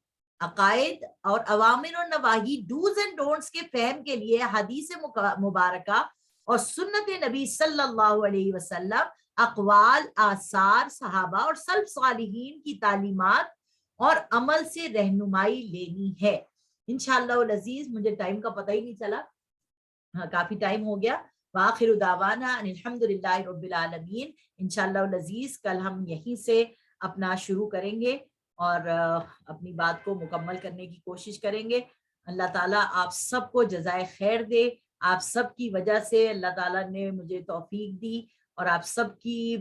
عقائد اور اوامر و نواہی، ڈوز اینڈ ڈونٹس کے فہم کے لیے حدیث مبارکہ اور سنت نبی صلی اللہ علیہ وسلم، اقوال، آثار صحابہ اور سلف صالحین کی تعلیمات اور عمل سے رہنمائی لینی ہے. انشاءاللہ العزیز مجھے ٹائم کا پتہ ہی نہیں چلا، کافی ٹائم ہو گیا. وآخر دعوانا ان الحمدللہ رب العالمین. انشاءاللہ العزیز کل ہم یہیں سے اپنا شروع کریں گے اور اپنی بات کو مکمل کرنے کی کوشش کریں گے. اللہ تعالیٰ آپ سب کو جزائے خیر دے. آپ سب کی وجہ سے اللہ تعالیٰ نے مجھے توفیق دی اور آپ سب کی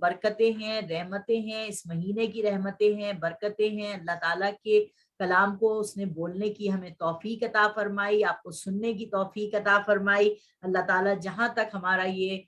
برکتیں ہیں، رحمتیں ہیں، اس مہینے کی رحمتیں ہیں، برکتیں ہیں. اللہ تعالیٰ کے کلام کو اس نے بولنے کی ہمیں توفیق عطا فرمائی، آپ کو سننے کی توفیق عطا فرمائی. اللہ تعالیٰ جہاں تک ہمارا یہ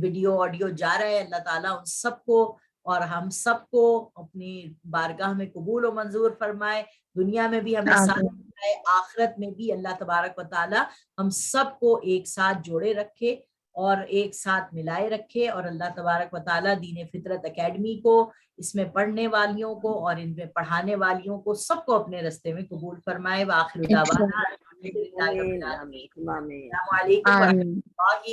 ویڈیو آڈیو جا رہا ہے، اللہ تعالیٰ ان سب کو اور ہم سب کو اپنی بارگاہ میں قبول و منظور فرمائے. دنیا میں بھی ہمیں ساتھ رکھائے، آخرت میں بھی اللہ تبارک و تعالیٰ ہم سب کو ایک ساتھ جوڑے رکھے اور ایک ساتھ ملائے رکھے. اور اللہ تبارک و تعالیٰ دین فطرت اکیڈمی کو، اس میں پڑھنے والیوں کو اور ان میں پڑھانے والیوں کو سب کو اپنے رستے میں قبول فرمائے. وآخر دعوانا الحمدللہ رب العالمین. السلام علیکم ورحمۃ اللہ